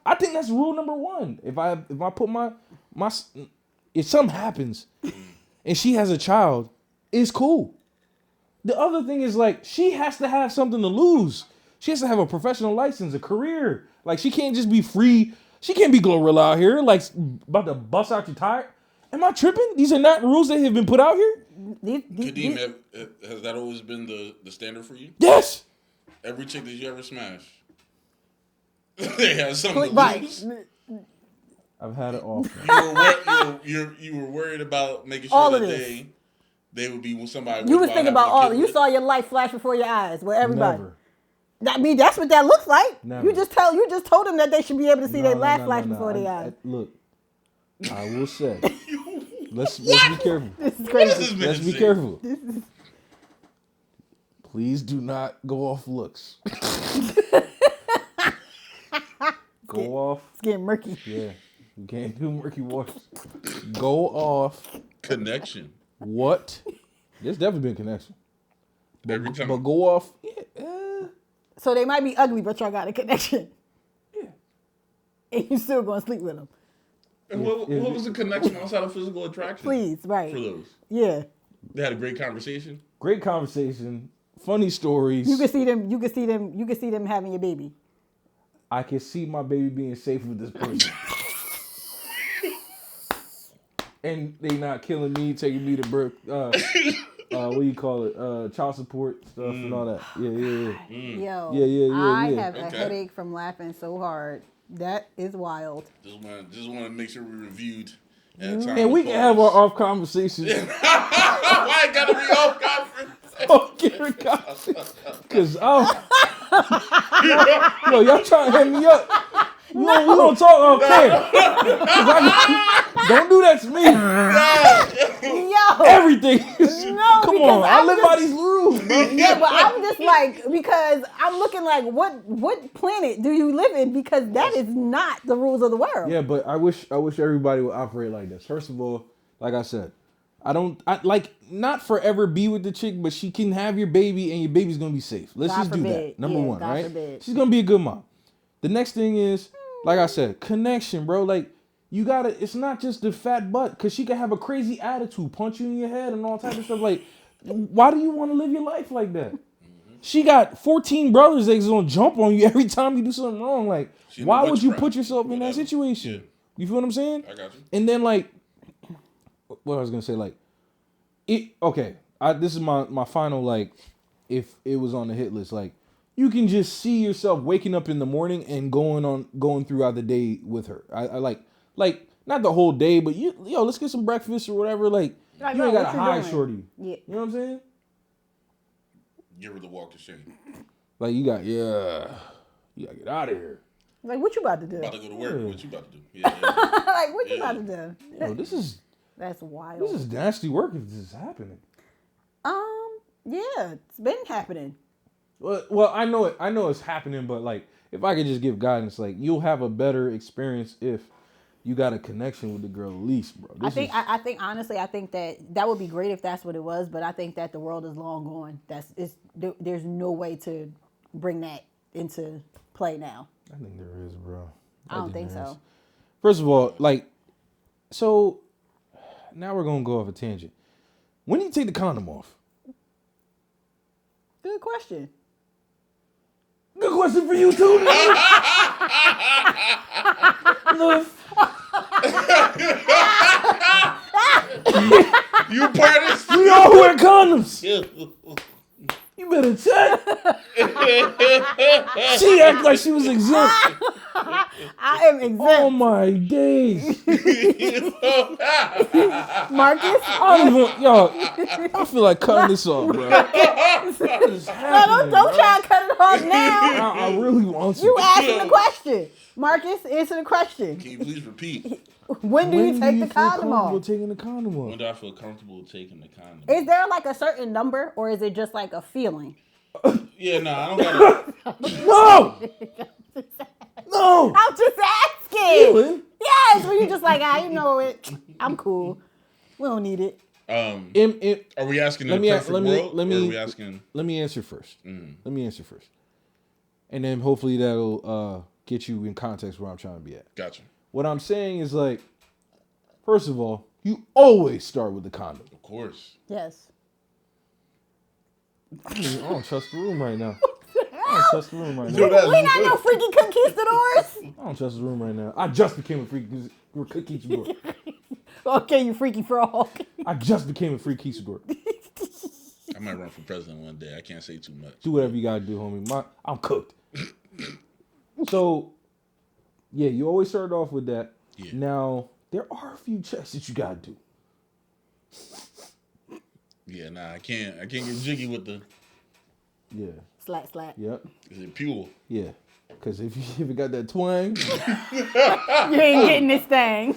I think that's rule number one. If I put my if something happens, and she has a child, it's cool. The other thing is, like, she has to have something to lose. She has to have a professional license, a career. Like, she can't just be free. She can't be Glorilla out here, like, about to bust out your tire. Am I tripping? These are not rules that have been put out here? Kadeem, has that always been the standard for you? Yes. Every chick that you ever smashed, they had something to lose. I've had it all. You were worried about making sure that they would be with somebody. You was thinking about all. You saw your life flash before your eyes with everybody. Never. I mean, that's what that looks like. Never. You just told them that they should be able to see their life flash before their eyes. Look, I will say, Let's be careful. This is What is crazy. this man Let's be saying? careful. Please do not go off looks. Go off. It's getting murky. Yeah. You can't do murky waters. Go off. Connection. What? There's definitely been connection. Every time. But go off. Yeah. So they might be ugly, but y'all got a connection. Yeah. And you still gonna sleep with them. And what was the connection outside of physical attraction? Please, right. For those. Yeah. They had a great conversation. Great conversation. Funny stories. You can see them having your baby. I can see my baby being safe with this person. And they not killing me, taking me to birth. What do you call it? Child support stuff and all that. Yeah. Yo, Yeah. I have a Okay. headache from laughing so hard. That is wild. Just want to make sure we reviewed. At a time And we of can have our pause. off conversations. Why it gotta be off conference? Because yo, y'all trying to hit me up. We don't talk off camera. Don't do that to me. Yo, Everything is, No, come because on. I I'm live by these rules, bro. yeah, but I'm just like, because I'm looking like, what planet do you live in? Because that is not the rules of the world. Yeah, but I wish everybody would operate like this. First of all, like I said, I like not forever be with the chick, but she can have your baby and your baby's gonna be safe. Let's God just do forbid. that. Number Yeah, one, God right? forbid. She's gonna be a good mom. The next thing is, like I said, connection, bro. Like you gotta. It's not just the fat butt, cause she can have a crazy attitude, punch you in your head, and all type of stuff. Like, why do you want to live your life like that? She got 14 brothers that's gonna jump on you every time you do something wrong. Like, She in why the would you witchcraft, put yourself in that whatever. situation? Yeah. You feel what I'm saying? I got you. And then like, what I was gonna say, like, okay. This is my final, like, if it was on the hit list, like, you can just see yourself waking up in the morning and going throughout the day with her. I like not the whole day, but let's get some breakfast or whatever. Like, Like, you ain't no, got to what you hide doing? shorty. Yeah. You know what I'm saying? Give her the walk of shame. Like you gotta get out of here. Like, what you about to do? About to go to work. Yeah. What you about to do? Yeah. Like, what you Yeah. about to do? Yo, this is That's wild. nasty work if this is happening. Yeah, it's been happening. Well, I know it's happening, but like, if I could just give guidance, like, you'll have a better experience if you got a connection with the girl at least, bro. I think honestly, I think that would be great if that's what it was, but I think that the world is long gone. There's no way to bring that into play now. I think there is, bro. I don't think so. First of all, like, so now we're gonna go off a tangent. When do you take the condom off? Good question. Good question for you too. Look, You part we all wear condoms. of You better check. She acted like she was exempt. I am exempt. Oh my days. Marcus, I feel like cutting this off, bro. What is happening, don't bro? try to cut it off now. I really want to. You asking the question. Marcus, answer the question. Can you please repeat? When do you take the feel condom comfortable off? taking the condom off? When do I feel comfortable taking the condom? Is there like a certain number, or is it just like a feeling? Yeah, no, I don't gotta. No. I'm just asking. Feeling? Yes, when you just like, you know it. I'm cool. We don't need it. Are we asking in a perfect world? Or are we asking? Let me answer first. Let me answer first. And then hopefully that'll get you in context where I'm trying to be at. Gotcha. What I'm saying is, like, first of all, you always start with the condom. Of course. Yes. I don't trust the room right now. I don't trust the room right We now. not no freaky conquistadors. I don't trust the room right now. I just became a freak conquistador. Okay, you freaky frog. I just became a freak conquistador. I might run for president one day. I can't say too much. Do whatever you gotta do, homie. I'm cooked. So, yeah, you always start off with that. Yeah. Now, there are a few checks that you gotta do. Yeah, nah, I can't get jiggy with the. Yeah. Slap. Yep. Is it pure? Yeah. Because if it got that twang, You ain't getting this thing.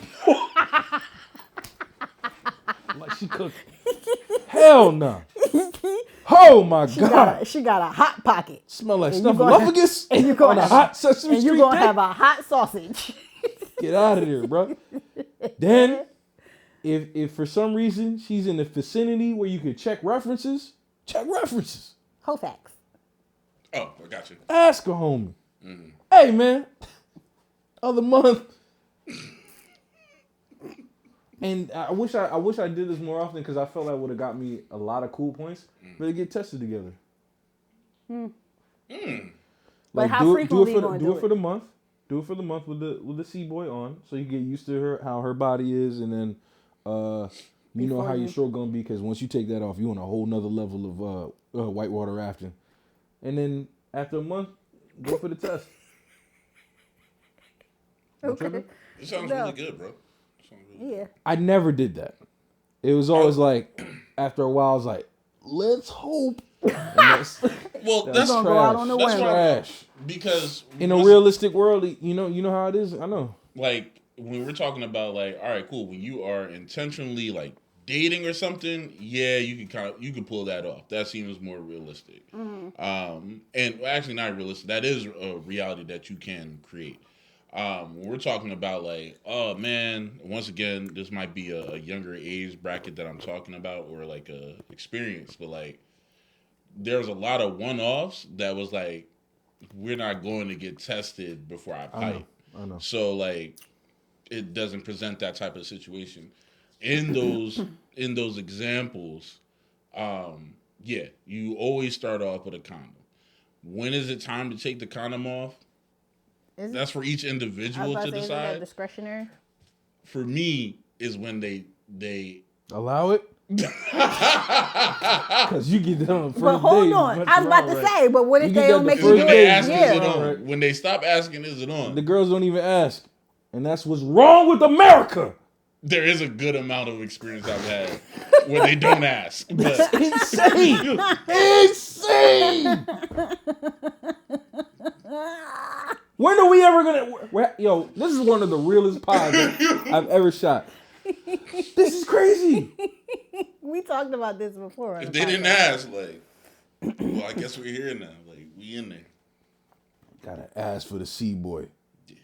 like she cooked. Hell no. Oh my God. She got a hot pocket. Smell like And you snuffleupagus and you on gonna a hot Sesame and Street you gonna dick? have a hot sausage. Get out of there, bro. Then, if for some reason she's in the vicinity where you could check references. Whole facts. Oh, I got you. Ask a homie. Hey, man. Other month. And I wish I did this more often because I felt like it would have got me a lot of cool points. But they get tested together. But how frequently you gonna do it for the month. Do it for the month with the C-boy on, so you get used to how her body is, and then you know how your stroke gonna be. Because once you take that off, you on a whole nother level of whitewater rafting. And then after a month, go for the test. Okay. It sounds really good, bro. Yeah. I never did that. It was always like, after a while, I was like, let's hope. That's That's gonna go out on the that's whim. trash. Because In a realistic world, you know how it is. I know. like when we're talking about like, all right, cool. When you are intentionally like dating or something, yeah, you can pull that off. That seems more realistic. And actually not realistic. That is a reality that you can create. When we're talking about like, oh man, once again, this might be a younger age bracket that I'm talking about, or like a experience, but like there's a lot of one-offs that was like, we're not going to get tested before I pipe. I know. So like, it doesn't present that type of situation. In those examples, yeah, you always start off with a condom. When is it time to take the condom off? That's for each individual to Isn't that decide. discretionary? For me, is when they Allow it? Because you get that on the first But hold day, on. much I was about wrong, to right? say, but what if You they get don't that make the you first do when they it? ask, is it on? Right. When they stop asking, is it on? The girls don't even ask. And that's what's wrong with America. There is a good amount of experience I've had where they don't ask. But Insane. Insane. When are we ever gonna? Yo, this is one of the realest pods I've ever shot. This is crazy. We talked about this before. if they didn't ask, like, well, I guess we're here now. Like, we in there. Gotta ask for the C-boy. Yeah.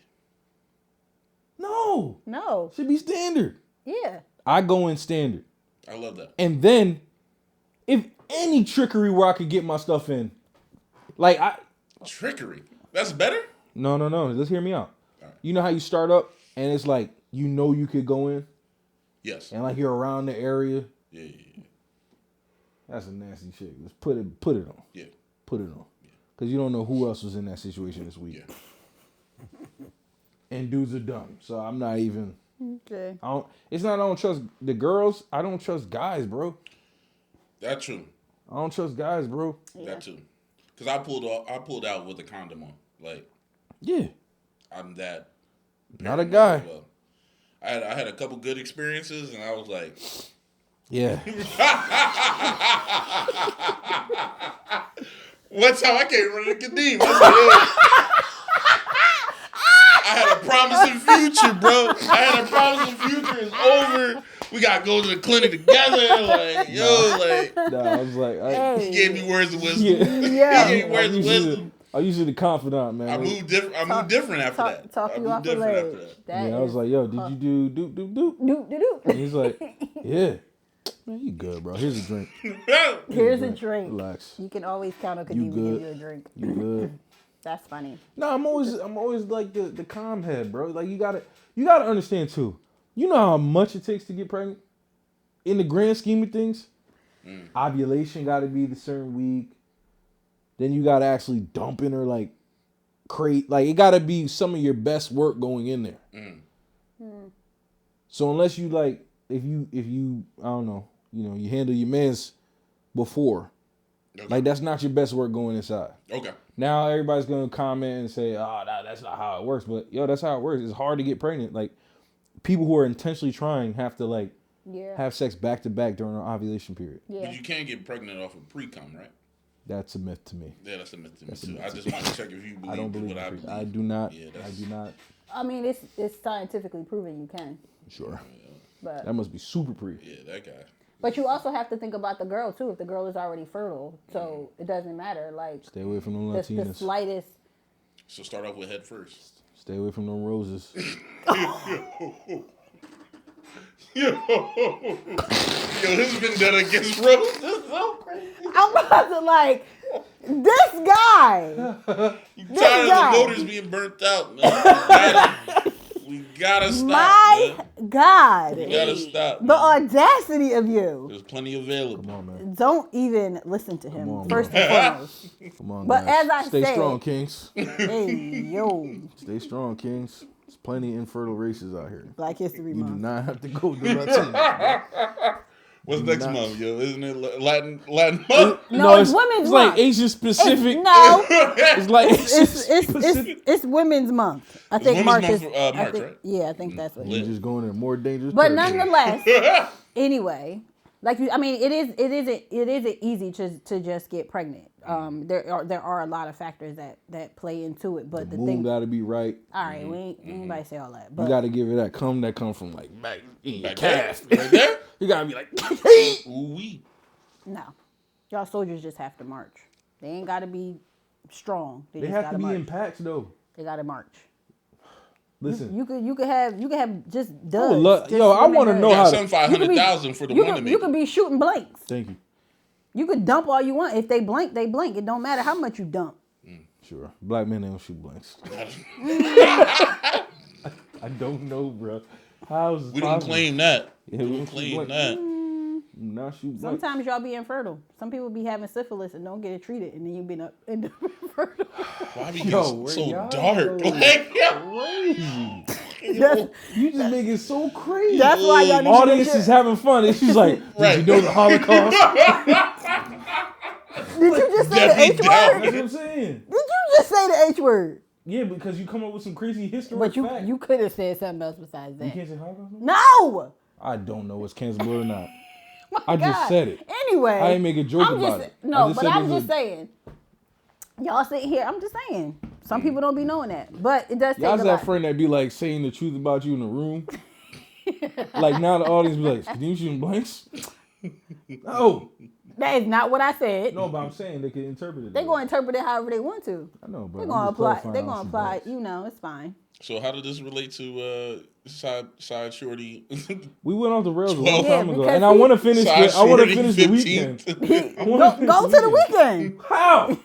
No. Should be standard. Yeah. I go in standard. I love that. And then, if any trickery where I could get my stuff in, like Trickery. That's better? No. Let's hear me out. Right. You know how you start up and it's like, you could go in Yes. and like you're around the area. Yeah. That's a nasty shit. Let's put it on. Yeah. Put it on. Because you don't know who else was in that situation this week. Yeah. And dudes are dumb. So I'm not even. Okay. I don't trust the girls. I don't trust guys, bro. That's true. I don't trust guys, bro. That too. Because I pulled out with a condom on. Like, Yeah. I'm that. Not a guy. as well. I had a couple good experiences, and I was like, Yeah. one time I came running to Kadeem. I was like, I had a promising future, bro. I had a promising future. It's over. We got to go to the clinic together. Like, Nah, I was like, he gave me words of wisdom. Yeah. He gave me words of wisdom. I'm usually the confidant, man. I moved different after that. Talk I you moved off the different ledge. after that. That Yeah, I was is- like, yo, did you do doop? doop, doop, doop. And he's like, yeah. Man, you good, bro. Here's a drink. Here's a drink. Relax. You can always count on You Kadeem to give good. you a drink. You good. That's funny. No, I'm always like the calm head, bro. Like you gotta understand too. You know how much it takes to get pregnant? In the grand scheme of things, ovulation gotta be the certain week. Then you gotta actually dump in her like crate. Like it gotta be some of your best work going in there. So unless you like if you I don't know, you handle your mans before. Okay. Like that's not your best work going inside. Okay. Now everybody's gonna comment and say, "Oh, that's not how it works." But yo, that's how it works. It's hard to get pregnant. Like people who are intentionally trying have to like have sex back to back during our ovulation period. Yeah. But you can't get pregnant off of pre-cum, right? That's a myth to me. Yeah, that's a myth to me too. I just want to check if you believe I don't believe what I in believe. I do not. Yeah, I do not. I mean, it's scientifically proven you can. Sure. But That must be super pre. Yeah, that guy. But you also have to think about the girl too. If the girl is already fertile, so it doesn't matter. Like Stay away from them the Latinas. slightest. So start off with head first. Stay away from them roses. Yo, this has been done against roses. So crazy. I'm about to like this guy. You tired of the motors being burnt out, man. We gotta stop, My God. man. We gotta stop. The audacity of you. There's plenty available. Come on, man. Don't even listen to him, on, first and foremost. Come on, But guys. as I Stay said- strong, Kings. Hey, yo. Stay strong, Kings. There's plenty of infertile races out here. Black History You do Month. not have to go to Latinas. What's next Nice. month, yo? Isn't it Latin month? No, it's Women's like Month. Asian specific. No, It's like Asian specific. it's Women's Month. I think Women's March Month is for, I March, think- right? Yeah, I think that's what. You're just going in a more dangerous. But territory. nonetheless, anyway, like you, I mean, it isn't easy to just get pregnant. There are a lot of factors that play into it. But the moon thing, got to be right. all right, we ain't anybody say all that. You But got to give it that come from like back in your Back there? calf. Right there? You got to be like, Ooh wee. no, y'all soldiers just have to march. They ain't got to be strong. They they just have got to be march. in packs though. They got to march. Listen, You could have just I duds. would love, just yo, I women want to duds. know Got how. some 500,000 for the You one to could, make. you could be shooting blanks. Thank you. You could dump all you want. If they blank, they blank. It don't matter how much you dump. Sure, black men don't shoot blanks. I don't know, bro. How's We don't claim that. Yeah, we we don't don't claim shoot that. Not shoot blanks. Sometimes y'all be infertile. Some people be having syphilis and don't get it treated, and then you be end up infertile. Why we Yo, get where so y'all dark? go? Like, Crazy. That's, You just make it so crazy. that's why y'all need to make Audience is sure. having fun. And she's like, Right. did you know the Holocaust? Did you just say the Debbie H Downer. word? That's what I'm saying. Did you just say the H word? Yeah, because you come up with some crazy history. But fact. you could have said something else besides You that. can't say Holocaust? No. I don't know what's cancelable or not. My I just God. said it. Anyway, I ain't make a joke I'm about just, it. No, I just but said I'm there's just saying. Y'all sitting here. I'm just saying. Some people don't be knowing that, but it does take Y'all's a that lot. friend that be like saying the truth about you in the room. Like now the audience be like, can you shoot blanks? No. That is not what I said. No, but I'm saying they can interpret it. They that gonna way. interpret it however they want to. I know, but They're I'm gonna just apply. clarifying They're on gonna some apply. blanks. You know, it's fine. so how did this relate to side shorty? We went off the rails a long Well, time Yeah, ago, because and I want to finish. Side I want to shorty finish the 15th. weekend. I wanna finish Go to the weekend. How?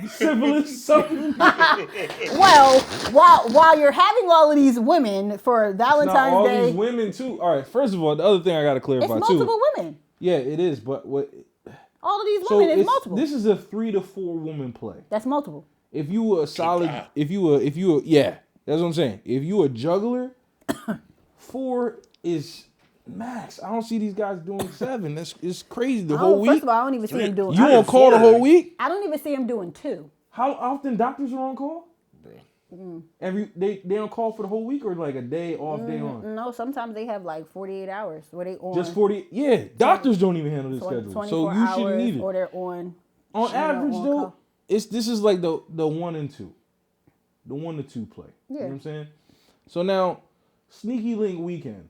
Syphilis, something. Well, while you're having all of these women for Not Valentine's all Day, these women too. All right. First of all, the other thing I gotta it's clarify multiple too. women. Yeah, it is. But what? All of these So women is it's, multiple. this is a 3 to 4 woman play. That's multiple. If you were a solid, God. if you were, yeah, that's what I'm saying. If you a juggler, 4 is max. I don't see these guys doing 7. It's crazy. The whole First week. of all, I don't even see him doing. You I on call the 4. whole week? I don't even see him doing 2. How often doctors are on call? Mm. They on call for the whole week or like a day off, day on? No, sometimes they have like 48 hours where they on Just 40. Yeah, doctors don't even handle this schedule, 24 so you shouldn't hours, need it. or they're on. On average, on though, call. this is like the 1 and 2, the 1 to 2 play. You know Yeah. what I'm saying? So now, Sneaky Link weekend.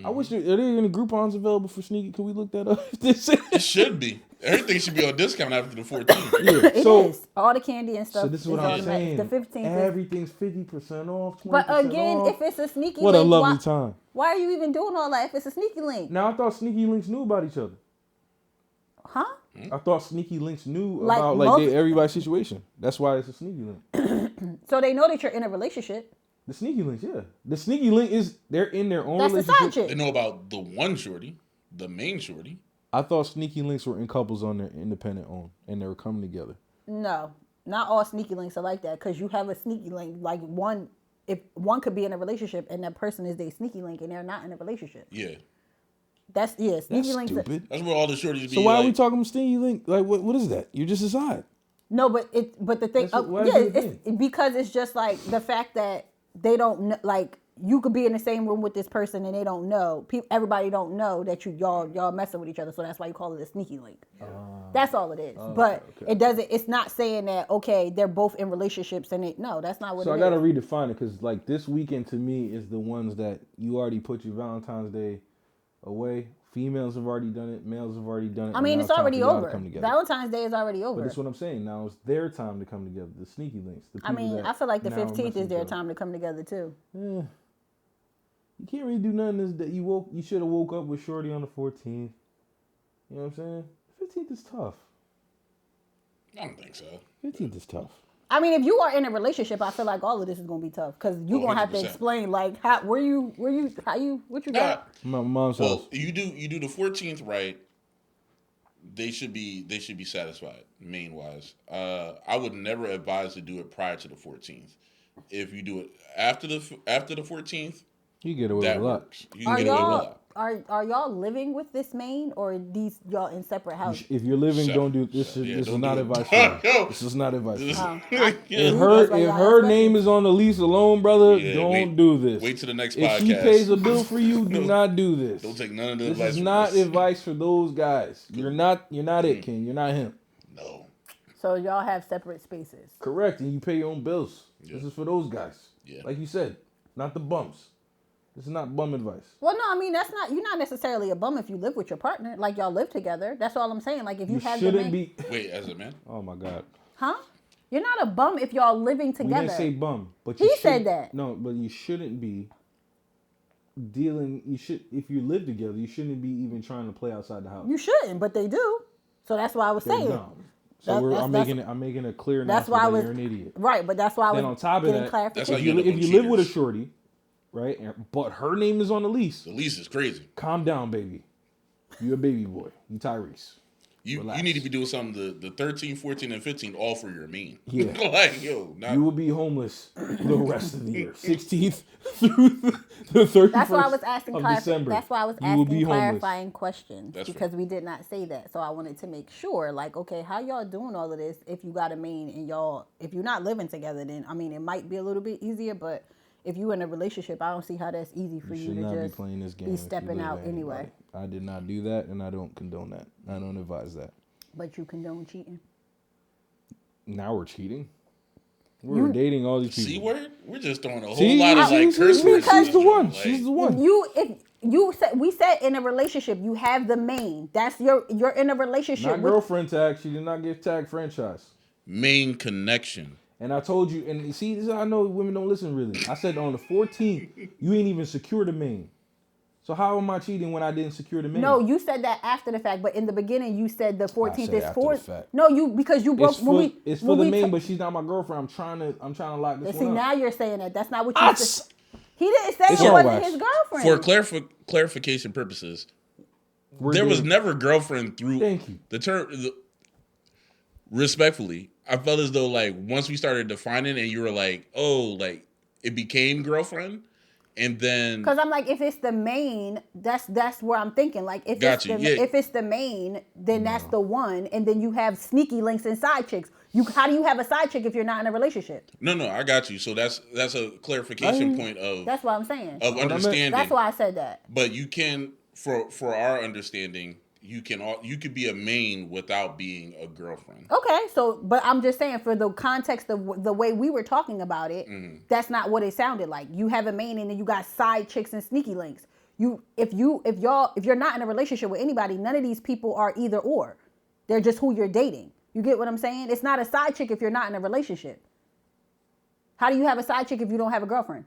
I wish are there any Groupons available for Sneaky? Can we look that up? It should be. Everything should be on discount after the 14th. Yeah. It So is. All the candy and stuff. so this is what I'm automatic. saying. The 15th is. Everything's 50% off. 20% But again, off. if it's a sneaky What a link, lovely time. why are you even doing all that if it's a sneaky link? Now I thought Sneaky Links knew about each other. Huh? I thought Sneaky Links knew Like about everybody's situation. That's why it's a Sneaky Link. So they know that you're in a relationship. The Sneaky Links, yeah. The Sneaky Link is they're in their own That's the relationship. side chick. They know about the one shorty, the main shorty. I thought Sneaky Links were in couples on their independent own, and they were coming together. No, not all sneaky links are like that. Because you have a sneaky link, like one. If one could be in a relationship and that person is their sneaky link and they're not in a relationship. Yeah. That's sneaky That's links. stupid. That's where all the shorties be. So why like, are we talking Sneaky Link? Like, what is that? You're just aside. No, but the thing, Why is it a it's because it's just like the fact that they don't like you could be in the same room with this person and they don't know. Everybody don't know that y'all messing with each other. So that's why you call it a sneaky link. That's all it is. But it doesn't. It's not saying that they're both in relationships and that's not what. So it I gotta is. redefine it because like this weekend to me is the ones that you already put your Valentine's Day away. Females have already done it. Males have already done it. I mean, it's already over. Valentine's Day is already over. But that's what I'm saying. Now it's their time to come together. The sneaky links. I mean, I feel like the 15th is their time to come together too. Yeah. You can't really do nothing this day. You should have woke up with Shorty on the 14th. You know what I'm saying? 15th is tough. I don't think so. 15th is tough. I mean, if you are in a relationship, I feel like all of this is gonna be tough because you're gonna have to explain like what you got. My mom's house. You do the 14th right. They should be satisfied main wise. I would never advise to do it prior to the 14th. If you do it after the 14th, you get away with a lot. You can get away with a lot. Are y'all living with this main or these y'all in separate houses? If you're living, don't do this. This is not advice for you. This is not advice. If her name is on the lease alone, brother, don't do this. Wait till the next podcast. podcast. If she pays a bill for you, do not do this. Don't take none of the advice. This is not advice for those guys. You're not it, King. You're not him. No. So y'all have separate spaces. Correct, and you pay your own bills. Yeah. This is for those guys. Yeah. Like you said, not the bums. This is not bum advice. Well, no, I mean you're not necessarily a bum if you live with your partner, like y'all live together. That's all I'm saying. Like if you have the man. Wait, as a man? Oh my God. Huh? You're not a bum if y'all living together. We didn't say bum, but he said that. No, but you shouldn't be dealing. If you live together, you shouldn't be even trying to play outside the house. You shouldn't, but they do. So that's why I was saying. So I'm making it clear now that you're an idiot. Right, but that's why I was on top of that, that's how if you live with a shorty, right, but her name is on the lease. The lease is crazy. Calm down, baby. You a baby boy. You Tyrese. You need to be doing something the 13, 14, and 15 all for your mean. Yeah. You will be homeless the rest of the year. 16th through the 31st That's why I was asking of December. That's why I was asking clarifying questions because we did not say that. So I wanted to make sure, like, okay, how y'all doing all of this if you got a main and if you're not living together, then, I mean, it might be a little bit easier, but if you're in a relationship, I don't see how that's easy for you to just playing this game be stepping out anyway. I did not do that, and I don't condone that. I don't advise that. But you condone cheating. Now we're cheating. We're dating all these people. C word? We're just throwing a whole lot of curse words. She's the one. She's the one. We said in a relationship, you have the main. That's you're in a relationship. Not girlfriend tag. She did not get tag franchise. Main connection. And I told you, and see, this is how I know women don't listen really. I said on the 14th, you ain't even secure the main. So how am I cheating when I didn't secure the main? No, you said that after the fact, but in the beginning you said the 14th is for. No, because you broke. It's for the main, but she's not my girlfriend. I'm trying to lock this one up. See, now you're saying that. That's not what you said. He didn't say it wasn't his girlfriend. For clarification purposes, there was never girlfriend through the term. Respectfully, I felt as though like once we started defining and you were like, oh, like it became girlfriend. And then, because I'm like, if it's the main, that's where I'm thinking. Like, if it's the main, then that's the one, and then you have sneaky links and side chicks. How do you have a side chick if you're not in a relationship? No, I got you. So that's a clarification point of. That's what I'm saying. Of understanding. That's why I said that. But you can, for our understanding, you could be a main without being a girlfriend. Okay, but I'm just saying for the context of the way we were talking about it, that's not what it sounded like. You have a main and then you got side chicks and sneaky links. If you're not in a relationship with anybody, none of these people are either or. They're just who you're dating. You get what I'm saying? It's not a side chick if you're not in a relationship. How do you have a side chick if you don't have a girlfriend?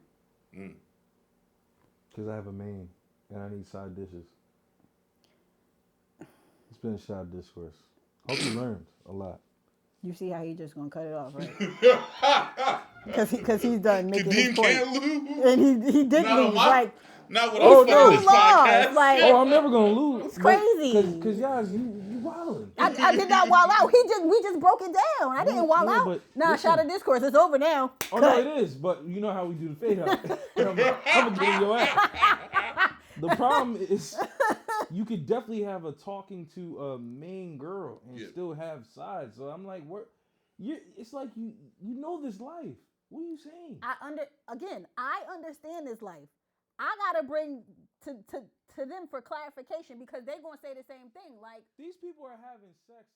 Because I have a main and I need side dishes. It's been a Shot of Discourse. Hope you learned a lot. You see how he just gonna cut it off, right? Because he's done making his point. And he did lose. Like, not what I'm this podcast. Like, I'm never gonna lose. It's crazy. Because y'all, you wildin'. I did not wild out. We just broke it down. I didn't wild out. Nah, Shot of Discourse. It's over now. Oh no, it is. But you know how we do the fade out. I'm gonna get in your ass. The problem is, you could definitely have a talking to a main girl and still have sides. So I'm like, it's like you know this life. What are you saying? I understand this life. I gotta bring to them for clarification because they gonna say the same thing. Like These people are having sex.